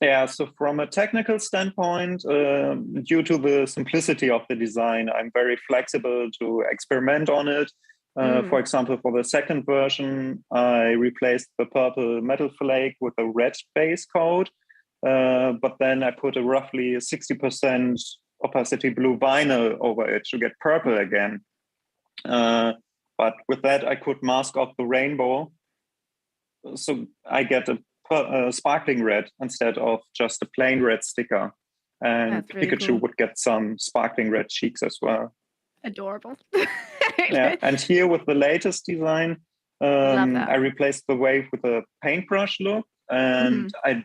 Yeah, so from a technical standpoint, due to the simplicity of the design, I'm very flexible to experiment on it. For example, for the second version, I replaced the purple metal flake with a red base coat, but then I put a roughly 60% opacity blue vinyl over it to get purple again. But with that, I could mask off the rainbow, so I get a sparkling red instead of just a plain red sticker. And really Pikachu cool. Would get some sparkling red cheeks as well. Adorable. Yeah, and here with the latest design, I replaced the wave with a paintbrush look, and I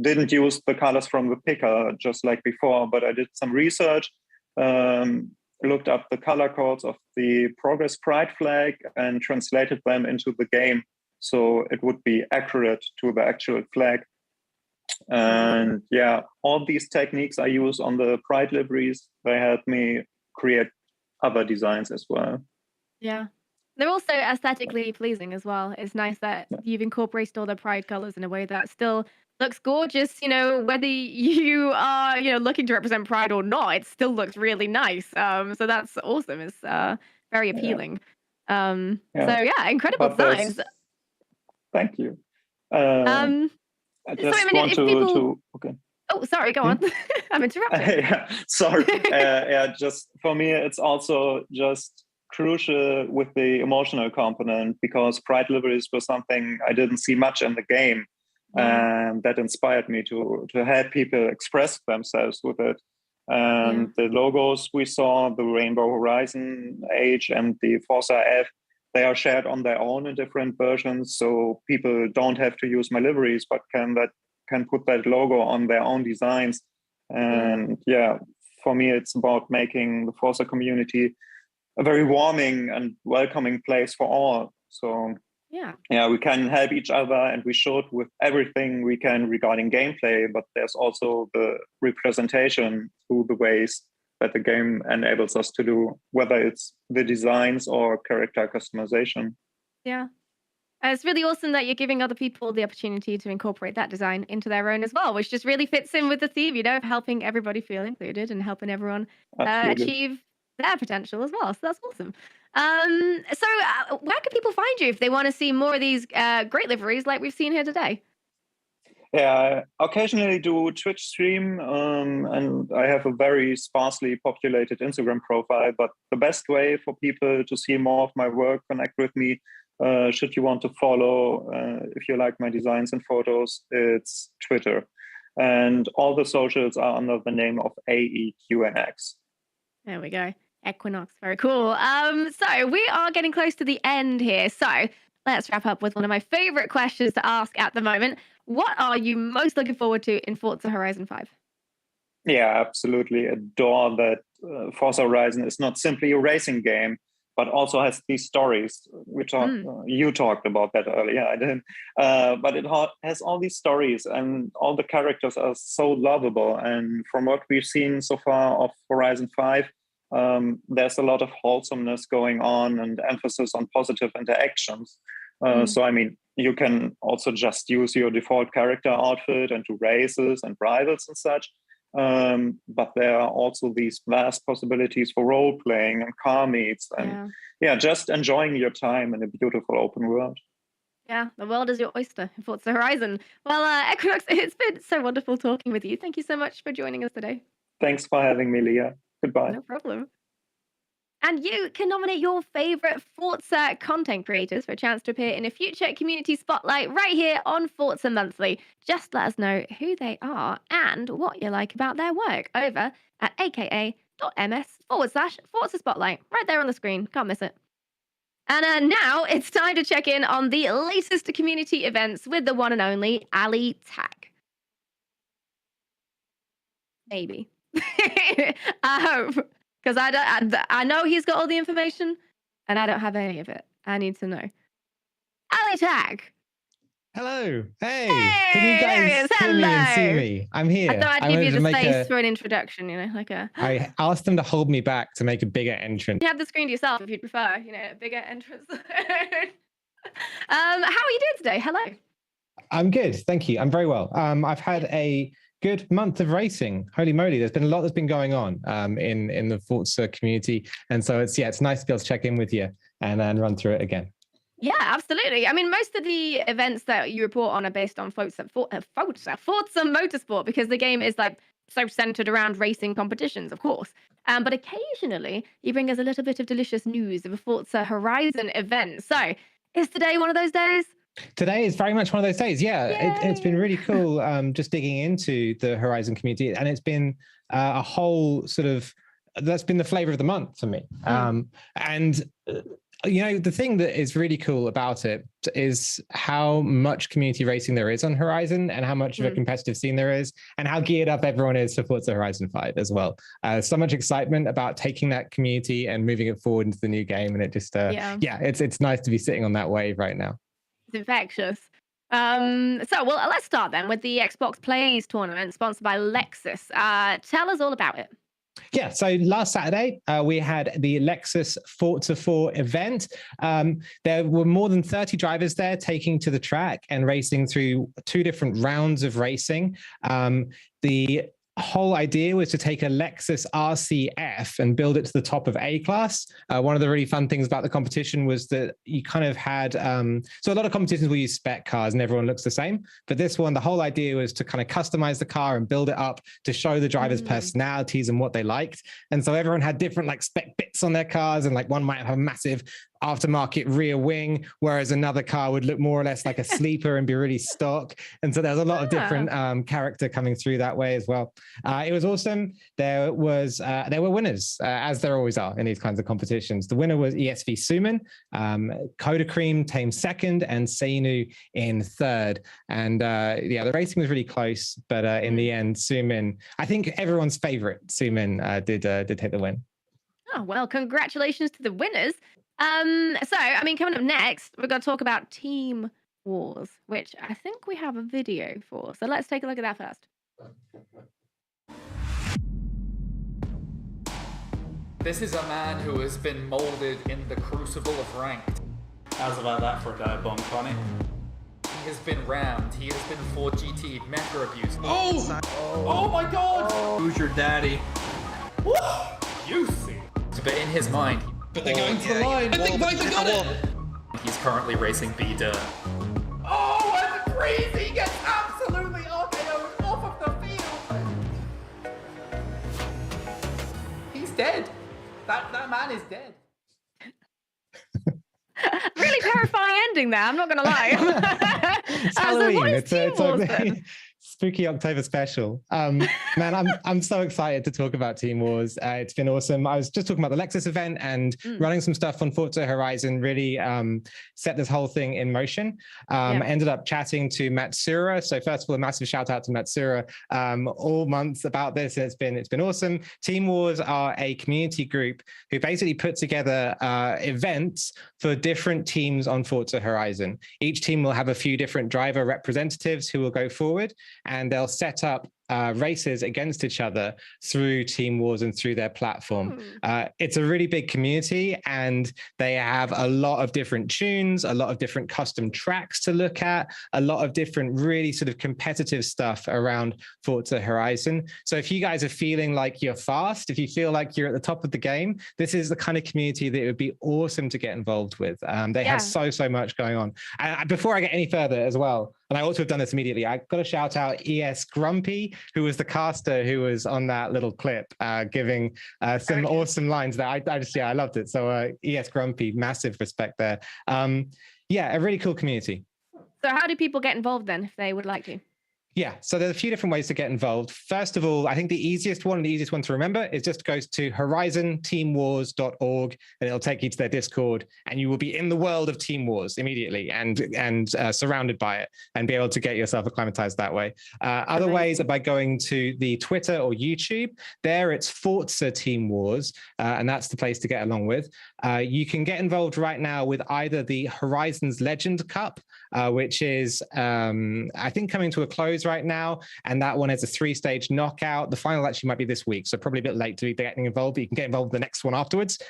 didn't use the colors from the picker just like before, but I did some research, looked up the color codes of the Progress Pride flag and translated them into the game so it would be accurate to the actual flag. And yeah, all these techniques I use on the Pride liveries, they helped me create other designs as well. Yeah. They're also aesthetically pleasing as well. It's nice that you've incorporated all the Pride colors in a way that still looks gorgeous, you know, whether you are, you know, looking to represent Pride or not, it still looks really nice. So that's awesome. It's very appealing. So yeah, incredible designs. Thank you. I just want to okay. Oh, sorry, go on. I'm interrupting. Sorry. Just for me, it's also just crucial with the emotional component, because Pride liveries were something I didn't see much in the game. And that inspired me to help people express themselves with it. And the logos we saw, the Rainbow Horizon H and the Forza F, they are shared on their own in different versions. So people don't have to use my liveries, but can put that logo on their own designs. And for me, it's about making the Forza community a very warming and welcoming place for all. So we can help each other, and we should, with everything we can regarding gameplay, but there's also the representation through the ways that the game enables us to do, whether it's the designs or character customization. Yeah. It's really awesome that you're giving other people the opportunity to incorporate that design into their own as well, which just really fits in with the theme, you know, of helping everybody feel included and helping everyone achieve their potential as well. So that's awesome. So where can people find you if they want to see more of these great liveries like we've seen here today? Yeah, I occasionally do Twitch stream, and I have a very sparsely populated Instagram profile, but the best way for people to see more of my work, connect with me, should you want to follow, if you like my designs and photos, it's Twitter. And all the socials are under the name of aeqnx. There we go. Equinox, very cool. So we are getting close to the end here. So let's wrap up with one of my favorite questions to ask at the moment. What are you most looking forward to in Forza Horizon 5? Yeah, absolutely adore that Forza Horizon is not simply a racing game, but also has these stories, which are, you talked about that earlier, I didn't. But it has all these stories, and all the characters are so lovable. And from what we've seen so far of Horizon 5, there's a lot of wholesomeness going on and emphasis on positive interactions. So, I mean, you can also just use your default character outfit and do races and rivals and such. But there are also these vast possibilities for role playing and car meets and just enjoying your time in a beautiful open world. Yeah, the world is your oyster in Forza Horizon. Well, Equinox, it's been so wonderful talking with you. Thank you so much for joining us today. Thanks for having me, Leah. Goodbye. No problem. And you can nominate your favorite Forza content creators for a chance to appear in a future community spotlight right here on Forza Monthly. Just let us know who they are and what you like about their work over at aka.ms/Forza Spotlight. Right there on the screen. Can't miss it. And now it's time to check in on the latest community events with the one and only Ali Tack. Maybe. I hope. Because I know he's got all the information, and I don't have any of it. I need to know. Ali Tack. Hello. Hey. Hey, Can you there he guys is. hear me and see Hello. me? I'm here. I thought I'd give you the space for an introduction, you know, like a... I asked them to hold me back to make a bigger entrance. You have the screen to yourself if you'd prefer, you know, a bigger entrance. How are you doing today? Hello. I'm good. Thank you. I'm very well. I've had a good month of racing. Holy moly. There's been a lot that's been going on in the Forza community. And so it's nice to be able to check in with you and run through it again. Yeah, absolutely. I mean, most of the events that you report on are based on Forza Motorsport, because the game is like so centered around racing competitions, of course. But occasionally you bring us a little bit of delicious news of a Forza Horizon event. So is today one of those days? Today is very much one of those days. Yeah, it's been really cool just digging into the Horizon community. And it's been a whole sort of, that's been the flavor of the month for me. You know, the thing that is really cool about it is how much community racing there is on Horizon and how much of a competitive scene there is and how geared up everyone is for Forza Horizon 5 as well. So much excitement about taking that community and moving it forward into the new game. And it just, it's nice to be sitting on that wave right now. It's infectious. Let's start then with the Xbox Plays tournament sponsored by Lexus. Tell us all about it. Yeah, so last Saturday, we had the Lexus Forza 4 event. There were more than 30 drivers there taking to the track and racing through 2 different rounds of racing. The whole idea was to take a Lexus RCF and build it to the top of A class. One of the really fun things about the competition was that you kind of had, so a lot of competitions will use spec cars and everyone looks the same. But this one, the whole idea was to kind of customize the car and build it up to show the drivers' personalities and what they liked. And so everyone had different like spec bits on their cars, and like one might have a massive aftermarket rear wing, whereas another car would look more or less like a sleeper and be really stock. And so there's a lot of different character coming through that way as well. It was awesome. There were winners, as there always are in these kinds of competitions. The winner was ESV Suman, Kodacream came second, and Seinu in third. And the racing was really close, but in the end, Suman, I think everyone's favorite, Suman, did take the win. Oh, well, congratulations to the winners. Coming up next, we're going to talk about Team Wars, which I think we have a video for. So let's take a look at that first. This is a man who has been molded in the crucible of ranked. How's about that for a dive bomb, Connie? He has been rammed. He has been 4GT'd, mecha abuse. Oh my god! Who's your daddy? You see. But in his mind, But they're going to the line. I think Viper got it! he's currently racing B-Dirt. Oh, I'm crazy! He gets absolutely off of the field! He's dead. That man is dead. Really terrifying ending there. I'm not going to lie. It's So Halloween. what is It's Team Wars like then? spooky October special. Man, I'm so excited to talk about Team Wars. It's been awesome. I was just talking about the Lexus event and running some stuff on Forza Horizon really set this whole thing in motion. I ended up chatting to Matsura. So first of all, a massive shout out to Matsura all months about this. It's been awesome. Team Wars are a community group who basically put together events for different teams on Forza Horizon. Each team will have a few different driver representatives who will go forward, and they'll set up races against each other through Team Wars and through their platform. It's a really big community, and they have a lot of different tunes, a lot of different custom tracks to look at, a lot of different really sort of competitive stuff around Forza Horizon. So if you guys are feeling like you're fast, if you feel like you're at the top of the game, this is the kind of community that it would be awesome to get involved with. They have so much going on. And before I get any further as well, and I also have done this immediately, I got to shout out ES Grumpy, who was the caster who was on that little clip, giving some awesome lines that I loved it. So ES Grumpy, massive respect there. A really cool community. So how do people get involved then if they would like to? Yeah, so there's a few different ways to get involved. First of all, I think the easiest one to remember is just go to horizonteamwars.org, and it'll take you to their Discord, and you will be in the world of Team Wars immediately and surrounded by it, and be able to get yourself acclimatized that way. Other ways are by going to the Twitter or YouTube. There it's Forza Team Wars, and that's the place to get along with. You can get involved right now with either the Horizons Legend Cup, which is, I think, coming to a close right now, and that one is a 3-stage knockout. The final actually might be this week, so probably a bit late to be getting involved, but you can get involved with the next one afterwards.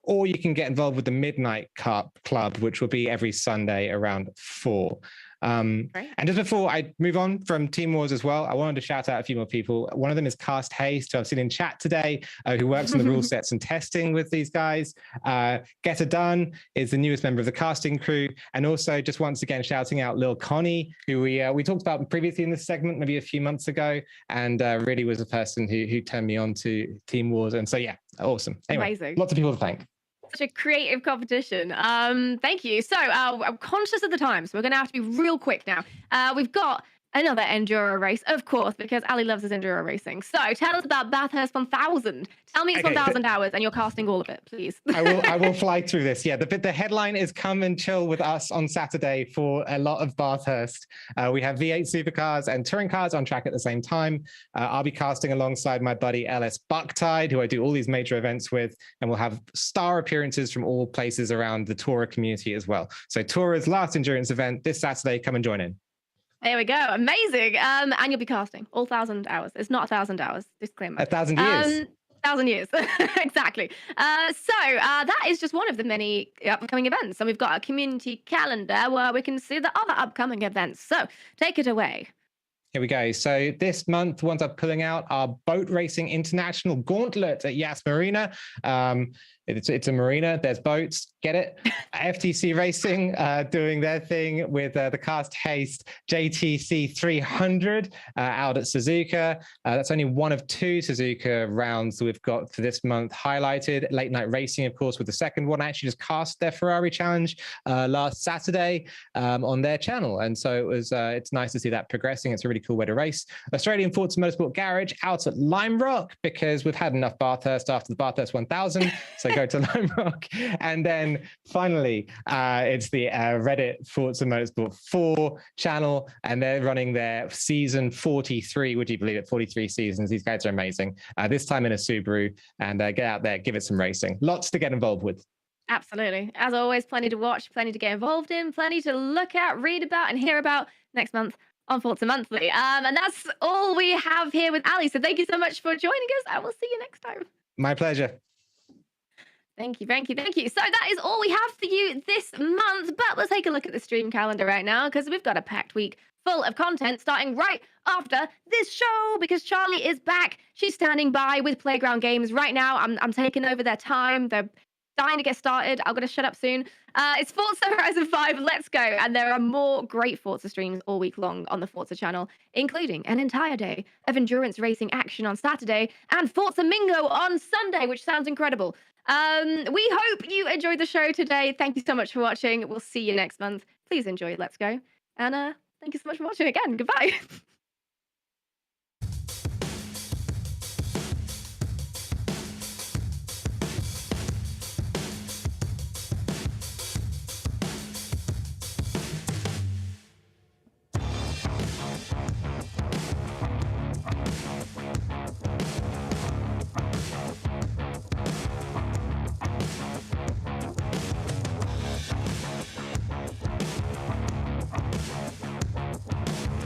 Or you can get involved with the Midnight Cup Club, which will be every Sunday around 4. And just before I move on from Team Wars as well, I wanted to shout out a few more people. One of them is Cast Haste, who I've seen in chat today, who works on the rule sets and testing with these guys. Get It Done is the newest member of the casting crew. And also just once again, shouting out Lil Connie, who we talked about previously in this segment, maybe a few months ago, and really was a person who turned me on to Team Wars. And so, yeah, awesome. Anyway, amazing. Lots of people to thank. Such a creative competition. Thank you. So I'm conscious of the time, so we're going to have to be real quick now. We've got another enduro race, of course, because Ali loves his enduro racing. So tell us about Bathurst 1000. Tell me it's 1,000 hours, and you're casting all of it, please. I will fly through this. Yeah, the headline is come and chill with us on Saturday for a lot of Bathurst. We have V8 supercars and touring cars on track at the same time. I'll be casting alongside my buddy LS Bucktide, who I do all these major events with, and we'll have star appearances from all places around the Tourer community as well. So Tourer's last endurance event this Saturday. Come and join in. There we go. Amazing. And you'll be casting all 1,000 hours. It's not 1,000 hours. Disclaimer. 1,000 years. 1,000 years. Exactly. So that is just one of the many upcoming events. And we've got a community calendar where we can see the other upcoming events. So take it away. Here we go. So this month, ones I'm pulling out are Boat Racing International Gauntlet at Yas Marina. It's a marina. There's boats. Get it? FTC Racing doing their thing with the Cast Haste JTC 300 out at Suzuka. That's only one of 2 Suzuka rounds that we've got for this month highlighted. Late Night Racing, of course, with the second one. I actually just cast their Ferrari Challenge last Saturday on their channel. And so it's nice to see that progressing. It's a really cool way to race. Australian Forza Motorsport Garage out at Lime Rock, because we've had enough Bathurst after the Bathurst 1000. So go to Lime Rock. And then finally, it's the Reddit Forza Motorsport 4 channel, and they're running their season 43. Would you believe it? 43 seasons. These guys are amazing. This time in a Subaru, and get out there, give it some racing. Lots to get involved with. Absolutely. As always, plenty to watch, plenty to get involved in, plenty to look at, read about, and hear about next month on Forza Monthly. And that's all we have here with Ali. So thank you so much for joining us. I will see you next time. My pleasure. Thank you. So that is all we have for you this month, but let's take a look at the stream calendar right now, because we've got a packed week full of content starting right after this show, because Charlie is back. She's standing by with Playground Games right now. I'm taking over their time. They're dying to get started. I'm going to shut up soon. It's Forza Horizon 5, let's go. And there are more great Forza streams all week long on the Forza channel, including an entire day of endurance racing action on Saturday and Forza Mingo on Sunday, which sounds incredible. We hope you enjoyed the show today. Thank you so much for watching. We'll see you next month. Please enjoy Let's Go. And thank you so much for watching again. Goodbye.